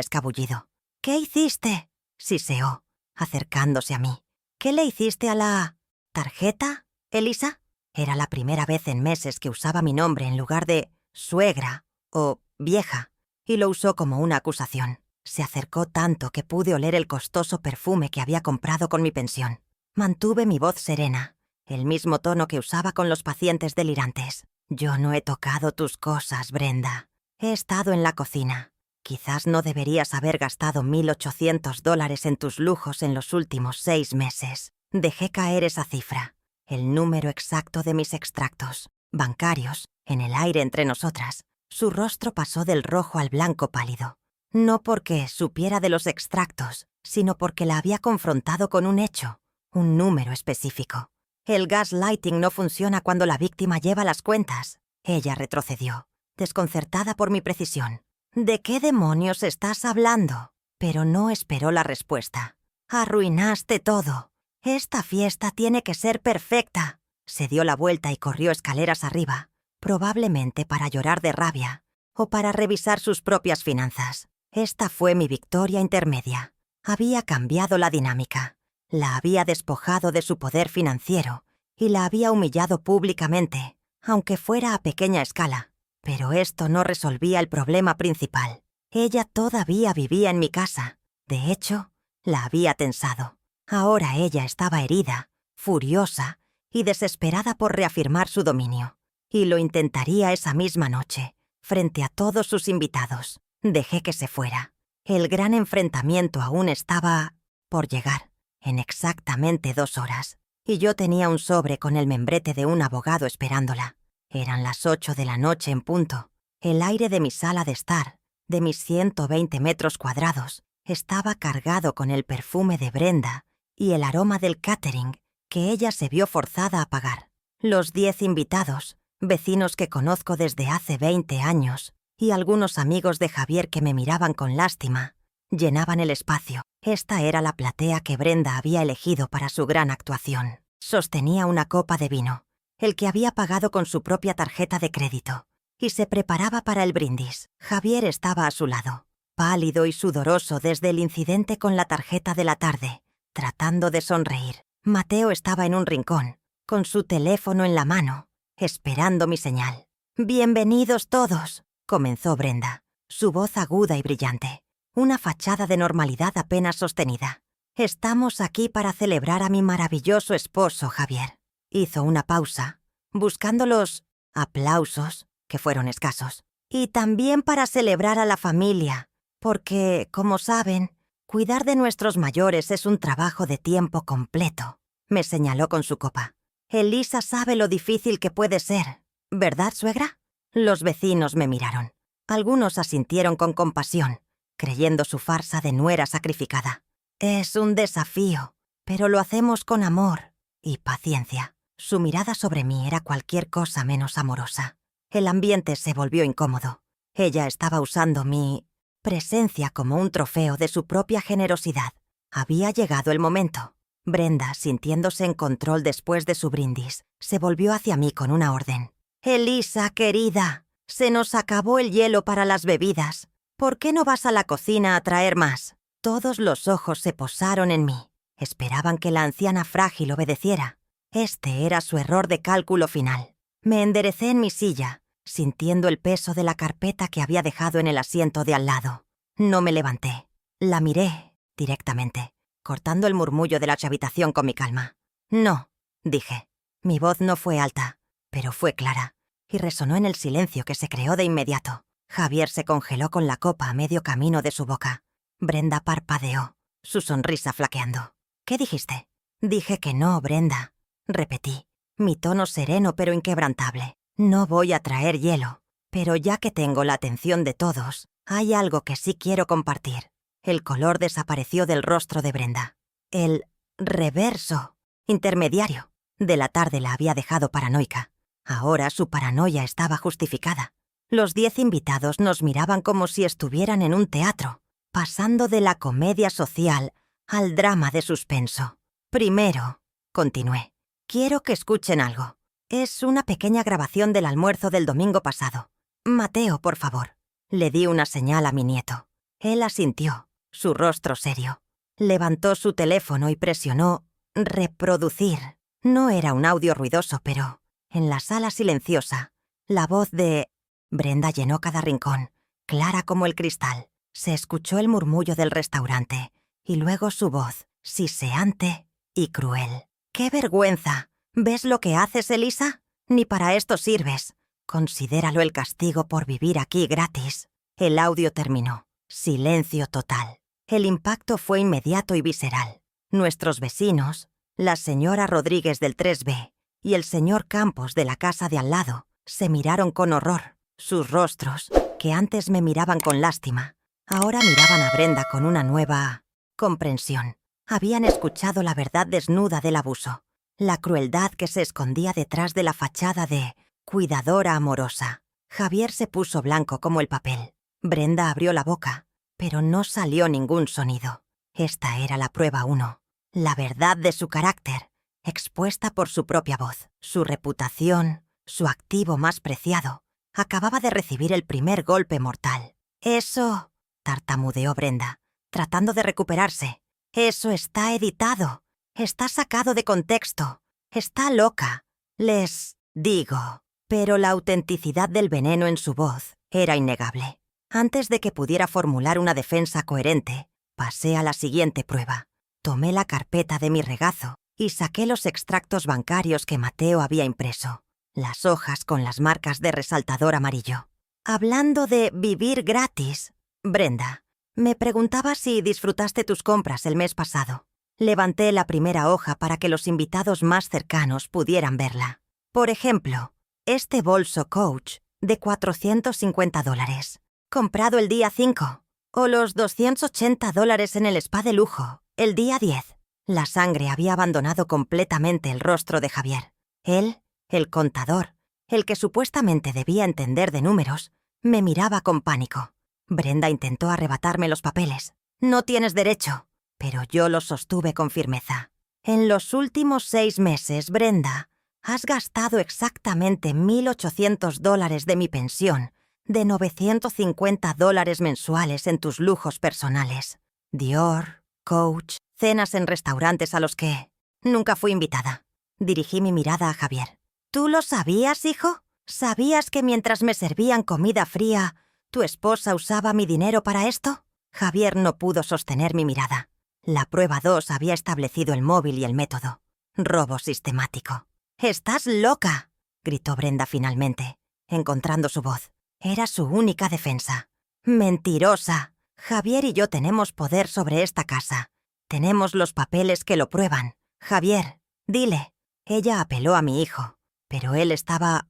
escabullido. «¿Qué hiciste?», siseó, acercándose a mí. «¿Qué le hiciste a la tarjeta, Elisa?». Era la primera vez en meses que usaba mi nombre en lugar de suegra o vieja, y lo usó como una acusación. Se acercó tanto que pude oler el costoso perfume que había comprado con mi pensión. Mantuve mi voz serena, el mismo tono que usaba con los pacientes delirantes. «Yo no he tocado tus cosas, Brenda. He estado en la cocina. Quizás no deberías haber gastado $1.800 en tus lujos en los últimos 6 meses. Dejé caer esa cifra, el número exacto de mis extractos bancarios, en el aire entre nosotras. Su rostro pasó del rojo al blanco pálido. No porque supiera de los extractos, sino porque la había confrontado con un hecho, un número específico. El gaslighting no funciona cuando la víctima lleva las cuentas. Ella retrocedió, desconcertada por mi precisión. ¿De qué demonios estás hablando? Pero no esperó la respuesta. Arruinaste todo. Esta fiesta tiene que ser perfecta. Se dio la vuelta y corrió escaleras arriba, probablemente para llorar de rabia o para revisar sus propias finanzas. Esta fue mi victoria intermedia. Había cambiado la dinámica. La había despojado de su poder financiero y la había humillado públicamente, aunque fuera a pequeña escala. Pero esto no resolvía el problema principal. Ella todavía vivía en mi casa. De hecho, la había tensado. Ahora ella estaba herida, furiosa y desesperada por reafirmar su dominio. Y lo intentaría esa misma noche, frente a todos sus invitados. Dejé que se fuera. El gran enfrentamiento aún estaba por llegar, en exactamente 2 horas. Y yo tenía un sobre con el membrete de un abogado esperándola. Eran las 8 de la noche en punto. El aire de mi sala de estar, de mis 120 metros cuadrados, estaba cargado con el perfume de Brenda y el aroma del catering que ella se vio forzada a pagar. Los 10 invitados, vecinos que conozco desde hace 20 años, y algunos amigos de Javier que me miraban con lástima, llenaban el espacio. Esta era la platea que Brenda había elegido para su gran actuación. Sostenía una copa de vino, el que había pagado con su propia tarjeta de crédito, y se preparaba para el brindis. Javier estaba a su lado, pálido y sudoroso desde el incidente con la tarjeta de la tarde, tratando de sonreír. Mateo estaba en un rincón, con su teléfono en la mano, esperando mi señal. «Bienvenidos todos», comenzó Brenda, su voz aguda y brillante, una fachada de normalidad apenas sostenida. «Estamos aquí para celebrar a mi maravilloso esposo, Javier». Hizo una pausa, buscando los aplausos, que fueron escasos. «Y también para celebrar a la familia, porque, como saben, cuidar de nuestros mayores es un trabajo de tiempo completo», me señaló con su copa. «Elisa sabe lo difícil que puede ser, ¿verdad, suegra?» Los vecinos me miraron. Algunos asintieron con compasión, creyendo su farsa de nuera sacrificada. «Es un desafío, pero lo hacemos con amor y paciencia». Su mirada sobre mí era cualquier cosa menos amorosa. El ambiente se volvió incómodo. Ella estaba usando mi presencia como un trofeo de su propia generosidad. Había llegado el momento. Brenda, sintiéndose en control después de su brindis, se volvió hacia mí con una orden. «Elisa, querida, se nos acabó el hielo para las bebidas. ¿Por qué no vas a la cocina a traer más?» Todos los ojos se posaron en mí. Esperaban que la anciana frágil obedeciera. Este era su error de cálculo final. Me enderecé en mi silla, sintiendo el peso de la carpeta que había dejado en el asiento de al lado. No me levanté. La miré directamente, cortando el murmullo de la chavitación con mi calma. «No», dije. Mi voz no fue alta, pero fue clara, y resonó en el silencio que se creó de inmediato. Javier se congeló con la copa a medio camino de su boca. Brenda parpadeó, su sonrisa flaqueando. «¿Qué dijiste?» «Dije que no, Brenda», repetí, mi tono sereno pero inquebrantable. «No voy a traer hielo, pero ya que tengo la atención de todos, hay algo que sí quiero compartir». El color desapareció del rostro de Brenda. El reverso intermediario de la tarde la había dejado paranoica. Ahora su paranoia estaba justificada. Los 10 invitados nos miraban como si estuvieran en un teatro, pasando de la comedia social al drama de suspenso. «Primero», continué, «quiero que escuchen algo. Es una pequeña grabación del almuerzo del domingo pasado. Mateo, por favor». Le di una señal a mi nieto. Él asintió, su rostro serio. Levantó su teléfono y presionó «reproducir». No era un audio ruidoso, pero, en la sala silenciosa, la voz de Brenda llenó cada rincón, clara como el cristal. Se escuchó el murmullo del restaurante, y luego su voz, siseante y cruel. «¡Qué vergüenza! ¿Ves lo que haces, Elisa? Ni para esto sirves. Considéralo el castigo por vivir aquí gratis». El audio terminó. Silencio total. El impacto fue inmediato y visceral. Nuestros vecinos, La señora Rodríguez del 3B y el señor Campos de la casa de al lado se miraron con horror. Sus rostros, que antes me miraban con lástima, ahora miraban a Brenda con una nueva comprensión. Habían escuchado la verdad desnuda del abuso, la crueldad que se escondía detrás de la fachada de cuidadora amorosa. Javier se puso blanco como el papel. Brenda abrió la boca, pero no salió ningún sonido. Esta era la prueba 1, la verdad de su carácter, expuesta por su propia voz. Su reputación, su activo más preciado, acababa de recibir el primer golpe mortal. «Eso», tartamudeó Brenda, tratando de recuperarse. «Eso está editado. Está sacado de contexto. Está loca. Les digo». Pero la autenticidad del veneno en su voz era innegable. Antes de que pudiera formular una defensa coherente, pasé a la siguiente prueba. Tomé la carpeta de mi regazo y saqué los extractos bancarios que Mateo había impreso, las hojas con las marcas de resaltador amarillo. Hablando de vivir gratis, Brenda, me preguntaba si disfrutaste tus compras el mes pasado. Levanté la primera hoja para que los invitados más cercanos pudieran verla. Por ejemplo, este bolso Coach de $450, comprado el día 5, o los $280 en el spa de lujo, el día 10. La sangre había abandonado completamente el rostro de Javier. Él, el contador, el que supuestamente debía entender de números, me miraba con pánico. Brenda intentó arrebatarme los papeles. «No tienes derecho», pero yo los sostuve con firmeza. «En los últimos 6 meses, Brenda, has gastado exactamente $1,800 de mi pensión, de $950 mensuales en tus lujos personales. Dior, Coach, cenas en restaurantes a los que nunca fui invitada». Dirigí mi mirada a Javier. «¿Tú lo sabías, hijo? ¿Sabías que mientras me servían comida fría, tu esposa usaba mi dinero para esto?» Javier no pudo sostener mi mirada. La prueba 2 había establecido el móvil y el método. Robo sistemático. «¡Estás loca!», gritó Brenda finalmente, encontrando su voz. Era su única defensa. «Mentirosa. Javier y yo tenemos poder sobre esta casa. Tenemos los papeles que lo prueban. Javier, dile». Ella apeló a mi hijo, pero él estaba,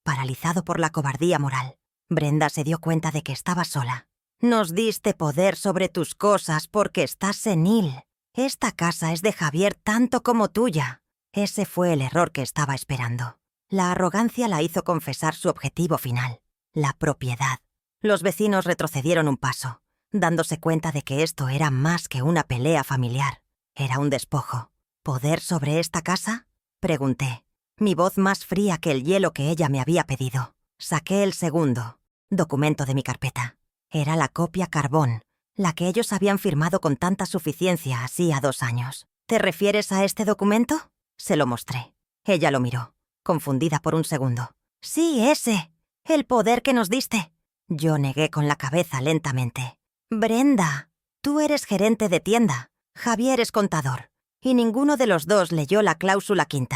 paralizado por la cobardía moral. Brenda se dio cuenta de que estaba sola. «Nos diste poder sobre tus cosas porque estás senil. Esta casa es de Javier tanto como tuya». Ese fue el error que estaba esperando. La arrogancia la hizo confesar su objetivo final, la propiedad. Los vecinos retrocedieron un paso, dándose cuenta de que esto era más que una pelea familiar. Era un despojo. «¿Poder sobre esta casa?», pregunté, mi voz más fría que el hielo que ella me había pedido. Saqué el segundo documento de mi carpeta. Era la copia carbón, la que ellos habían firmado con tanta suficiencia hacía 2 años. «¿Te refieres a este documento?», se lo mostré. Ella lo miró, confundida por un segundo. «Sí, ese. El poder que nos diste». Yo negué con la cabeza lentamente. «Brenda, tú eres gerente de tienda. Javier es contador. Y ninguno de los dos leyó la cláusula 5.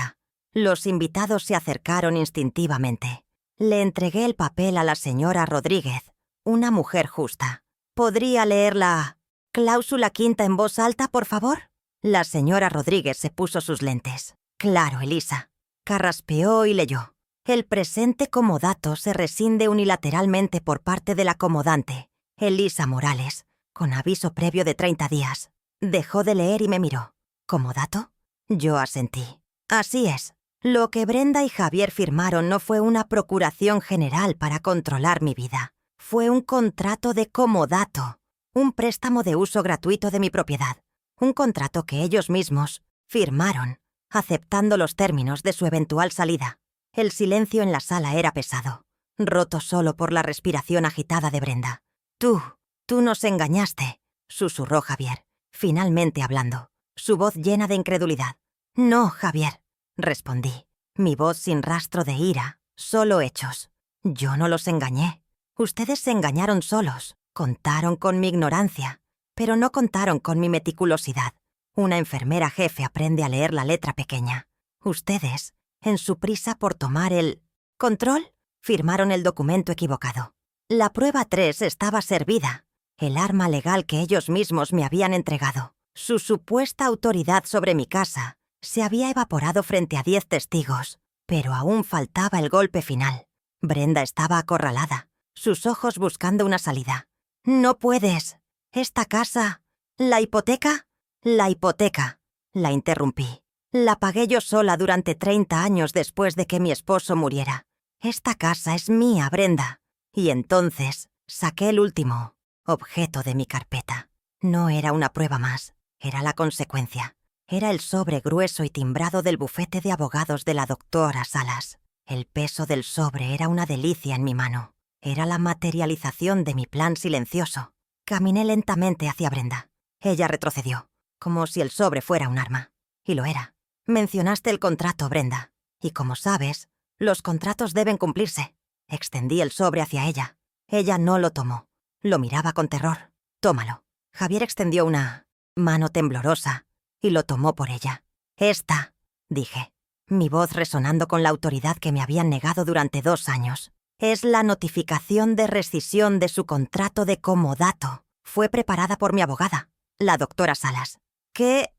Los invitados se acercaron instintivamente. Le entregué el papel a la señora Rodríguez, una mujer justa. «¿Podría leer la cláusula 5 en voz alta, por favor?». La señora Rodríguez se puso sus lentes. «Claro, Elisa». Carraspeó y leyó. «El presente comodato se rescinde unilateralmente por parte de la comodante, Elisa Morales, con aviso previo de 30 días». Dejó de leer y me miró. «¿Comodato?». Yo asentí. «Así es. Lo que Brenda y Javier firmaron no fue una procuración general para controlar mi vida. Fue un contrato de comodato, un préstamo de uso gratuito de mi propiedad. Un contrato que ellos mismos firmaron, aceptando los términos de su eventual salida». El silencio en la sala era pesado, roto solo por la respiración agitada de Brenda. Tú nos engañaste», susurró Javier, finalmente hablando, su voz llena de incredulidad. «No, Javier», respondí, mi voz sin rastro de ira, solo hechos. «Yo no los engañé. Ustedes se engañaron solos, contaron con mi ignorancia, pero no contaron con mi meticulosidad. Una enfermera jefe aprende a leer la letra pequeña. Ustedes, en su prisa por tomar el control, firmaron el documento equivocado. La prueba 3 estaba servida. El arma legal que ellos mismos me habían entregado, su supuesta autoridad sobre mi casa, Se había evaporado frente a 10 testigos, pero aún faltaba el golpe final. Brenda estaba acorralada, sus ojos buscando una salida. «No puedes. Esta casa... ¿La hipoteca? La hipoteca», la interrumpí. «La pagué yo sola durante 30 años después de que mi esposo muriera. Esta casa es mía, Brenda». Y entonces saqué el último objeto de mi carpeta. No era una prueba más, era la consecuencia. Era el sobre grueso y timbrado del bufete de abogados de la doctora Salas. El peso del sobre era una delicia en mi mano. Era la materialización de mi plan silencioso. Caminé lentamente hacia Brenda. Ella retrocedió, como si el sobre fuera un arma. Y lo era. «Mencionaste el contrato, Brenda. Y como sabes, los contratos deben cumplirse». Extendí el sobre hacia ella. Ella no lo tomó. Lo miraba con terror. «Tómalo». Javier extendió una mano temblorosa y lo tomó por ella. «Esta», dije, mi voz resonando con la autoridad que me habían negado durante 2 años. «Es la notificación de rescisión de su contrato de comodato. Fue preparada por mi abogada, la doctora Salas». ¿Qué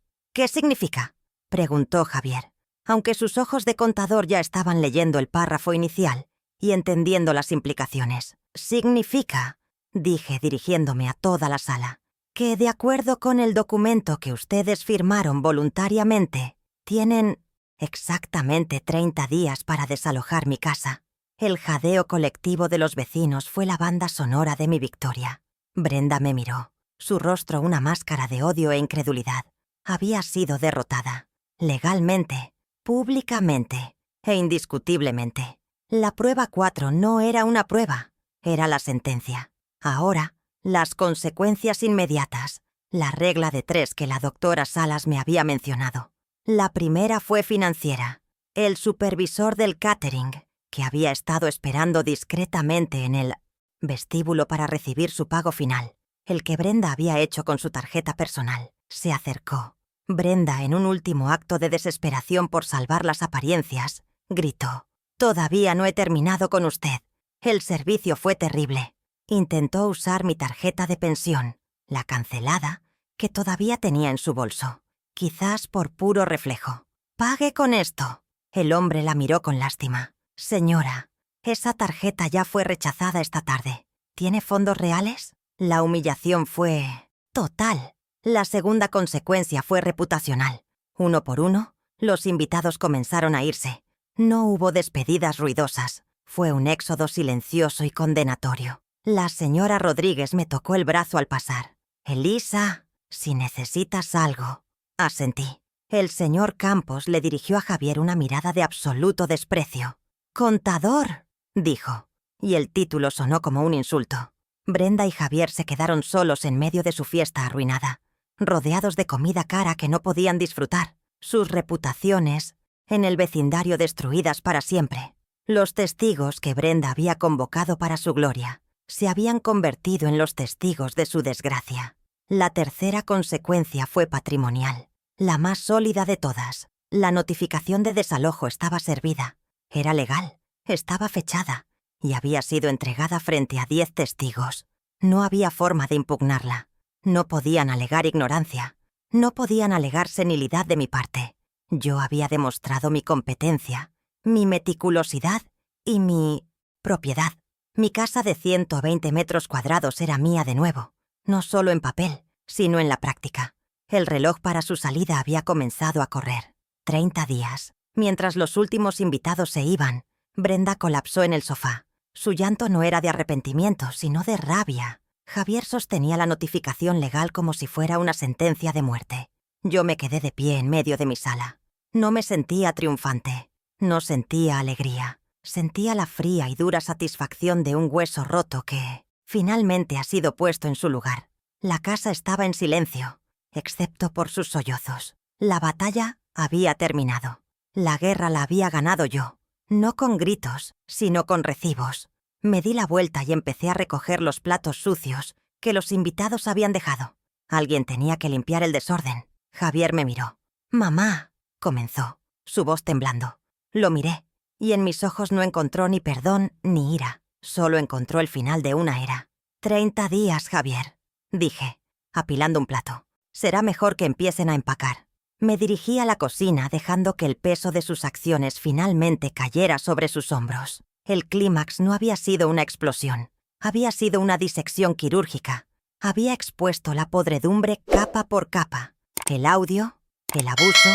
significa?», preguntó Javier, aunque sus ojos de contador ya estaban leyendo el párrafo inicial y entendiendo las implicaciones. «Significa», dije dirigiéndome a toda la sala, «que de acuerdo con el documento que ustedes firmaron voluntariamente, tienen exactamente 30 días para desalojar mi casa». El jadeo colectivo de los vecinos fue la banda sonora de mi victoria. Brenda me miró, su rostro una máscara de odio e incredulidad. Había sido derrotada, legalmente, públicamente e indiscutiblemente. La prueba 4 no era una prueba, era la sentencia. Ahora, las consecuencias inmediatas, la regla de 3 que la doctora Salas me había mencionado. La primera fue financiera. El supervisor del catering, que había estado esperando discretamente en el vestíbulo para recibir su pago final, el que Brenda había hecho con su tarjeta personal, se acercó. Brenda, en un último acto de desesperación por salvar las apariencias, gritó: «Todavía no he terminado con usted. El servicio fue terrible». Intentó usar mi tarjeta de pensión, la cancelada, que todavía tenía en su bolso, quizás por puro reflejo. «Pague con esto». El hombre la miró con lástima. «Señora, esa tarjeta ya fue rechazada esta tarde. ¿Tiene fondos reales?». La humillación fue total. La segunda consecuencia fue reputacional. Uno por uno, los invitados comenzaron a irse. No hubo despedidas ruidosas. Fue un éxodo silencioso y condenatorio. La señora Rodríguez me tocó el brazo al pasar. «Elisa, si necesitas algo», asentí. El señor Campos le dirigió a Javier una mirada de absoluto desprecio. «Contador», dijo, y el título sonó como un insulto. Brenda y Javier se quedaron solos en medio de su fiesta arruinada, rodeados de comida cara que no podían disfrutar, sus reputaciones en el vecindario destruidas para siempre. Los testigos que Brenda había convocado para su gloria se habían convertido en los testigos de su desgracia. La tercera consecuencia fue patrimonial, la más sólida de todas. La notificación de desalojo estaba servida. Era legal, estaba fechada y había sido entregada frente a 10 testigos. No había forma de impugnarla. No podían alegar ignorancia. No podían alegar senilidad de mi parte. Yo había demostrado mi competencia, mi meticulosidad y mi propiedad. Mi casa de 120 metros cuadrados era mía de nuevo, no solo en papel, sino en la práctica. El reloj para su salida había comenzado a correr. 30 días. Mientras los últimos invitados se iban, Brenda colapsó en el sofá. Su llanto no era de arrepentimiento, sino de rabia. Javier sostenía la notificación legal como si fuera una sentencia de muerte. Yo me quedé de pie en medio de mi sala. No me sentía triunfante. No sentía alegría. Sentía la fría y dura satisfacción de un hueso roto que, finalmente, ha sido puesto en su lugar. La casa estaba en silencio, excepto por sus sollozos. La batalla había terminado. La guerra la había ganado yo, no con gritos, sino con recibos. Me di la vuelta y empecé a recoger los platos sucios que los invitados habían dejado. Alguien tenía que limpiar el desorden. Javier me miró. «Mamá», comenzó, su voz temblando. Lo miré, y en mis ojos no encontró ni perdón ni ira. Solo encontró el final de una era. 30 días, Javier, dije, apilando un plato. Será mejor que empiecen a empacar. Me dirigí a la cocina dejando que el peso de sus acciones finalmente cayera sobre sus hombros. El clímax no había sido una explosión, había sido una disección quirúrgica. Había expuesto la podredumbre capa por capa. El audio, el abuso,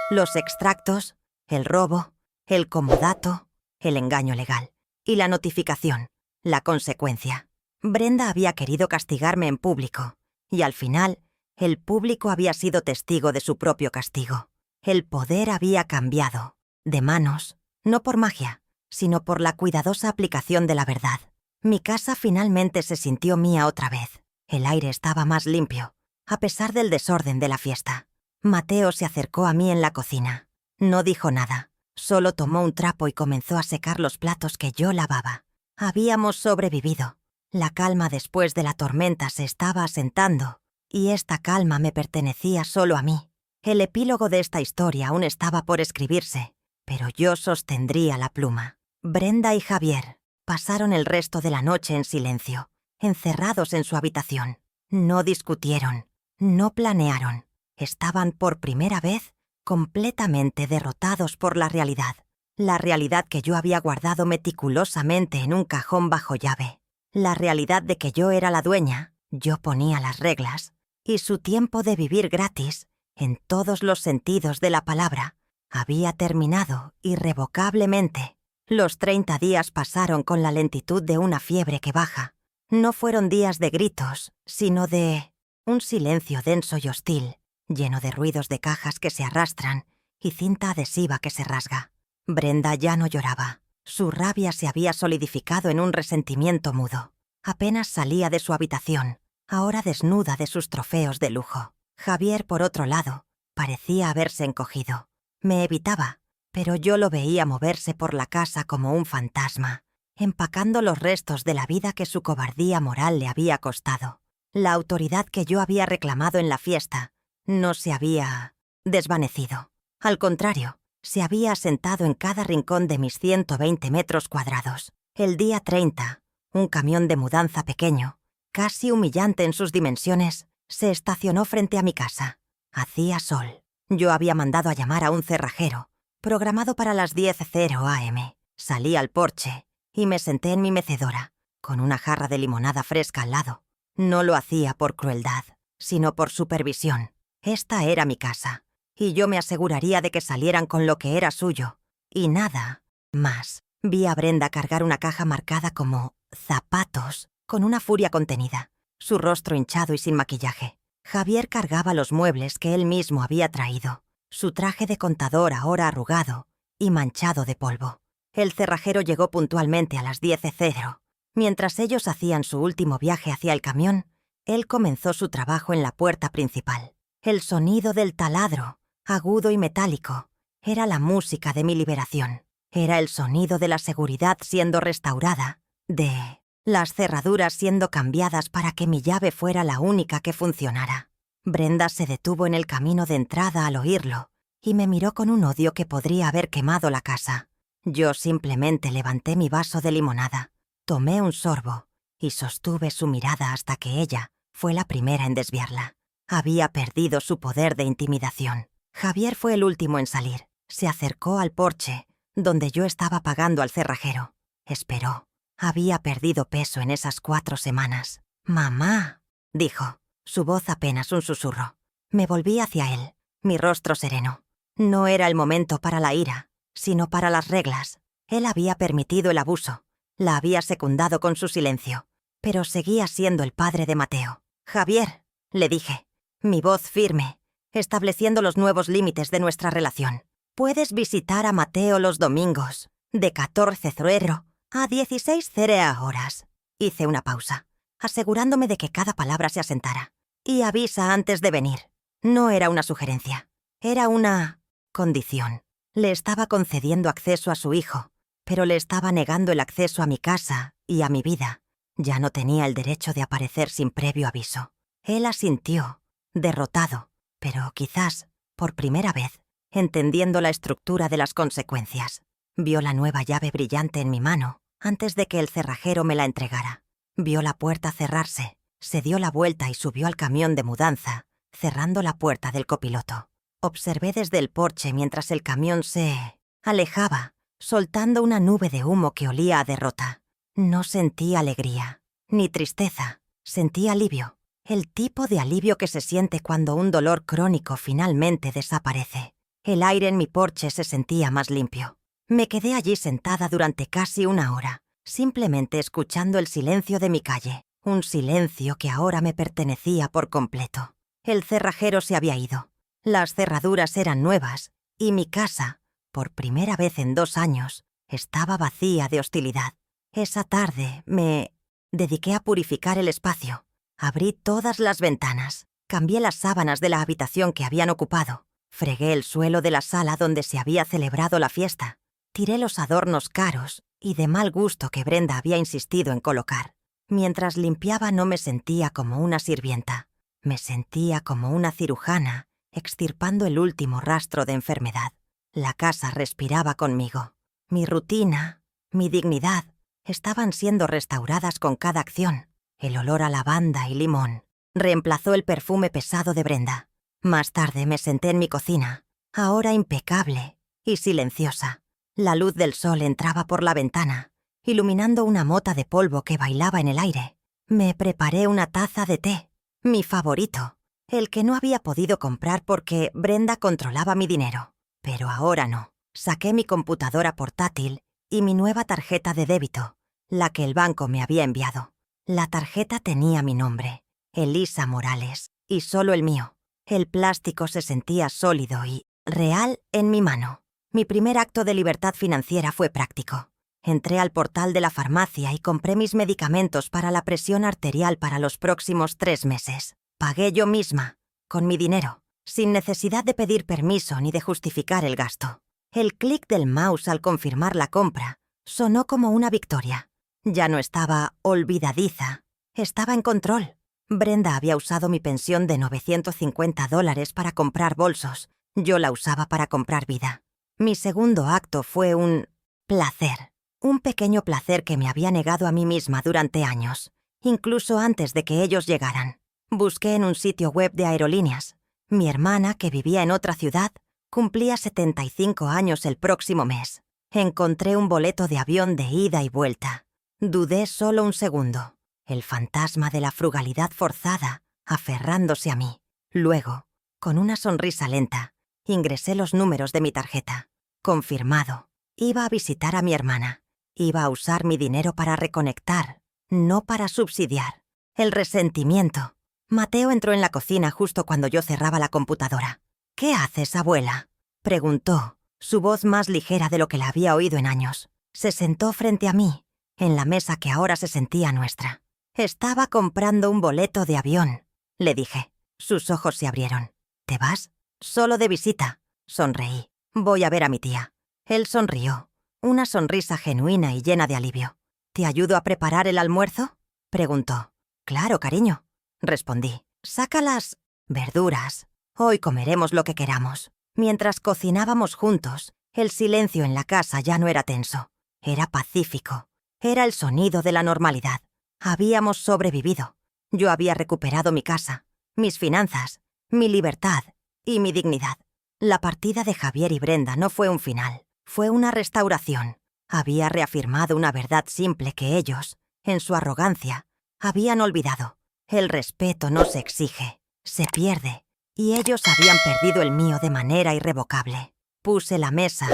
los extractos, el robo, el comodato, el engaño legal y la notificación, la consecuencia. Brenda había querido castigarme en público y al final el público había sido testigo de su propio castigo. El poder había cambiado de manos, no por magia, sino por la cuidadosa aplicación de la verdad. Mi casa finalmente se sintió mía otra vez. El aire estaba más limpio, a pesar del desorden de la fiesta. Mateo se acercó a mí en la cocina. No dijo nada, solo tomó un trapo y comenzó a secar los platos que yo lavaba. Habíamos sobrevivido. La calma después de la tormenta se estaba asentando, y esta calma me pertenecía solo a mí. El epílogo de esta historia aún estaba por escribirse, pero yo sostendría la pluma. Brenda y Javier pasaron el resto de la noche en silencio, encerrados en su habitación. No discutieron, no planearon. Estaban por primera vez completamente derrotados por la realidad que yo había guardado meticulosamente en un cajón bajo llave, la realidad de que yo era la dueña, yo ponía las reglas, y su tiempo de vivir gratis, en todos los sentidos de la palabra, había terminado irrevocablemente. Los 30 días pasaron con la lentitud de una fiebre que baja. No fueron días de gritos, sino de un silencio denso y hostil, lleno de ruidos de cajas que se arrastran y cinta adhesiva que se rasga. Brenda ya no lloraba. Su rabia se había solidificado en un resentimiento mudo. Apenas salía de su habitación, ahora desnuda de sus trofeos de lujo. Javier, por otro lado, parecía haberse encogido. Me evitaba, pero yo lo veía moverse por la casa como un fantasma, empacando los restos de la vida que su cobardía moral le había costado. La autoridad que yo había reclamado en la fiesta no se había desvanecido. Al contrario, se había asentado en cada rincón de mis 120 metros cuadrados. El día 30, un camión de mudanza pequeño, casi humillante en sus dimensiones, se estacionó frente a mi casa. Hacía sol. Yo había mandado a llamar a un cerrajero, programado para las 10:00 am. Salí al porche y me senté en mi mecedora, con una jarra de limonada fresca al lado. No lo hacía por crueldad, sino por supervisión. Esta era mi casa, y yo me aseguraría de que salieran con lo que era suyo, y nada más. Vi a Brenda cargar una caja marcada como zapatos, con una furia contenida, su rostro hinchado y sin maquillaje. Javier cargaba los muebles que él mismo había traído, su traje de contador ahora arrugado y manchado de polvo. El cerrajero llegó puntualmente a las 10:00. Mientras ellos hacían su último viaje hacia el camión, él comenzó su trabajo en la puerta principal. El sonido del taladro, agudo y metálico, era la música de mi liberación. Era el sonido de la seguridad siendo restaurada, de las cerraduras siendo cambiadas para que mi llave fuera la única que funcionara. Brenda se detuvo en el camino de entrada al oírlo y me miró con un odio que podría haber quemado la casa. Yo simplemente levanté mi vaso de limonada, tomé un sorbo y sostuve su mirada hasta que ella fue la primera en desviarla. Había perdido su poder de intimidación. Javier fue el último en salir. Se acercó al porche, donde yo estaba pagando al cerrajero. Esperó. Había perdido peso en esas 4 semanas. «Mamá», dijo, su voz apenas un susurro. Me volví hacia él, mi rostro sereno. No era el momento para la ira, sino para las reglas. Él había permitido el abuso, la había secundado con su silencio, pero seguía siendo el padre de Mateo. «Javier», le dije, mi voz firme, estableciendo los nuevos límites de nuestra relación. «Puedes visitar a Mateo los domingos, de 14:00 a 16:00 horas». Hice una pausa, asegurándome de que cada palabra se asentara. «Y avisa antes de venir». No era una sugerencia, era una condición. Le estaba concediendo acceso a su hijo, pero le estaba negando el acceso a mi casa y a mi vida. Ya no tenía el derecho de aparecer sin previo aviso. Él asintió, derrotado, pero quizás, por primera vez, entendiendo la estructura de las consecuencias. Vio la nueva llave brillante en mi mano antes de que el cerrajero me la entregara. Vio la puerta cerrarse, se dio la vuelta y subió al camión de mudanza, cerrando la puerta del copiloto. Observé desde el porche mientras el camión se alejaba, soltando una nube de humo que olía a derrota. No sentí alegría, ni tristeza, sentí alivio. El tipo de alivio que se siente cuando un dolor crónico finalmente desaparece. El aire en mi porche se sentía más limpio. Me quedé allí sentada durante casi una hora, simplemente escuchando el silencio de mi calle, un silencio que ahora me pertenecía por completo. El cerrajero se había ido, las cerraduras eran nuevas, y mi casa, por primera vez en 2 años, estaba vacía de hostilidad. Esa tarde me dediqué a purificar el espacio. Abrí todas las ventanas, cambié las sábanas de la habitación que habían ocupado, fregué el suelo de la sala donde se había celebrado la fiesta, tiré los adornos caros y de mal gusto que Brenda había insistido en colocar. Mientras limpiaba no me sentía como una sirvienta, me sentía como una cirujana extirpando el último rastro de enfermedad. La casa respiraba conmigo. Mi rutina, mi dignidad, estaban siendo restauradas con cada acción. El olor a lavanda y limón reemplazó el perfume pesado de Brenda. Más tarde me senté en mi cocina, ahora impecable y silenciosa. La luz del sol entraba por la ventana, iluminando una mota de polvo que bailaba en el aire. Me preparé una taza de té, mi favorito, el que no había podido comprar porque Brenda controlaba mi dinero. Pero ahora no. Saqué mi computadora portátil y mi nueva tarjeta de débito, la que el banco me había enviado. La tarjeta tenía mi nombre, Elisa Morales, y solo el mío. El plástico se sentía sólido y real en mi mano. Mi primer acto de libertad financiera fue práctico. Entré al portal de la farmacia y compré mis medicamentos para la presión arterial para los próximos 3 meses. Pagué yo misma, con mi dinero, sin necesidad de pedir permiso ni de justificar el gasto. El clic del mouse al confirmar la compra sonó como una victoria. Ya no estaba olvidadiza, estaba en control. Brenda había usado mi pensión de $950 para comprar bolsos. Yo la usaba para comprar vida. Mi segundo acto fue un placer. Un pequeño placer que me había negado a mí misma durante años, incluso antes de que ellos llegaran. Busqué en un sitio web de aerolíneas. Mi hermana, que vivía en otra ciudad, cumplía 75 años el próximo mes. Encontré un boleto de avión de ida y vuelta. Dudé solo un segundo. El fantasma de la frugalidad forzada, aferrándose a mí. Luego, con una sonrisa lenta, ingresé los números de mi tarjeta. Confirmado. Iba a visitar a mi hermana. Iba a usar mi dinero para reconectar, no para subsidiar. El resentimiento. Mateo entró en la cocina justo cuando yo cerraba la computadora. «¿Qué haces, abuela?», preguntó, su voz más ligera de lo que la había oído en años. Se sentó frente a mí, en la mesa que ahora se sentía nuestra. «Estaba comprando un boleto de avión», le dije. Sus ojos se abrieron. «¿Te vas?» «Solo de visita», sonreí. «Voy a ver a mi tía». Él sonrió, una sonrisa genuina y llena de alivio. «¿Te ayudo a preparar el almuerzo?», preguntó. «Claro, cariño», respondí. «Saca las verduras. Hoy comeremos lo que queramos». Mientras cocinábamos juntos, el silencio en la casa ya no era tenso. Era pacífico. Era el sonido de la normalidad. Habíamos sobrevivido. Yo había recuperado mi casa, mis finanzas, mi libertad y mi dignidad. La partida de Javier y Brenda no fue un final, fue una restauración. Había reafirmado una verdad simple que ellos, en su arrogancia, habían olvidado. El respeto no se exige, se pierde, y ellos habían perdido el mío de manera irrevocable. Puse la mesa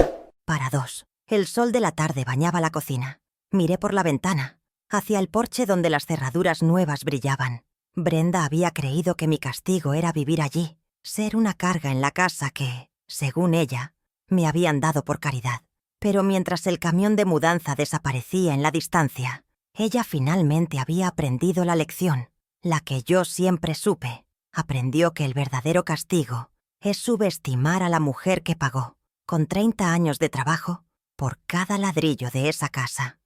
para 2. El sol de la tarde bañaba la cocina. Miré por la ventana, hacia el porche donde las cerraduras nuevas brillaban. Brenda había creído que mi castigo era vivir allí, ser una carga en la casa que, según ella, me habían dado por caridad. Pero mientras el camión de mudanza desaparecía en la distancia, ella finalmente había aprendido la lección, la que yo siempre supe. Aprendió que el verdadero castigo es subestimar a la mujer que pagó, con 30 años de trabajo, por cada ladrillo de esa casa.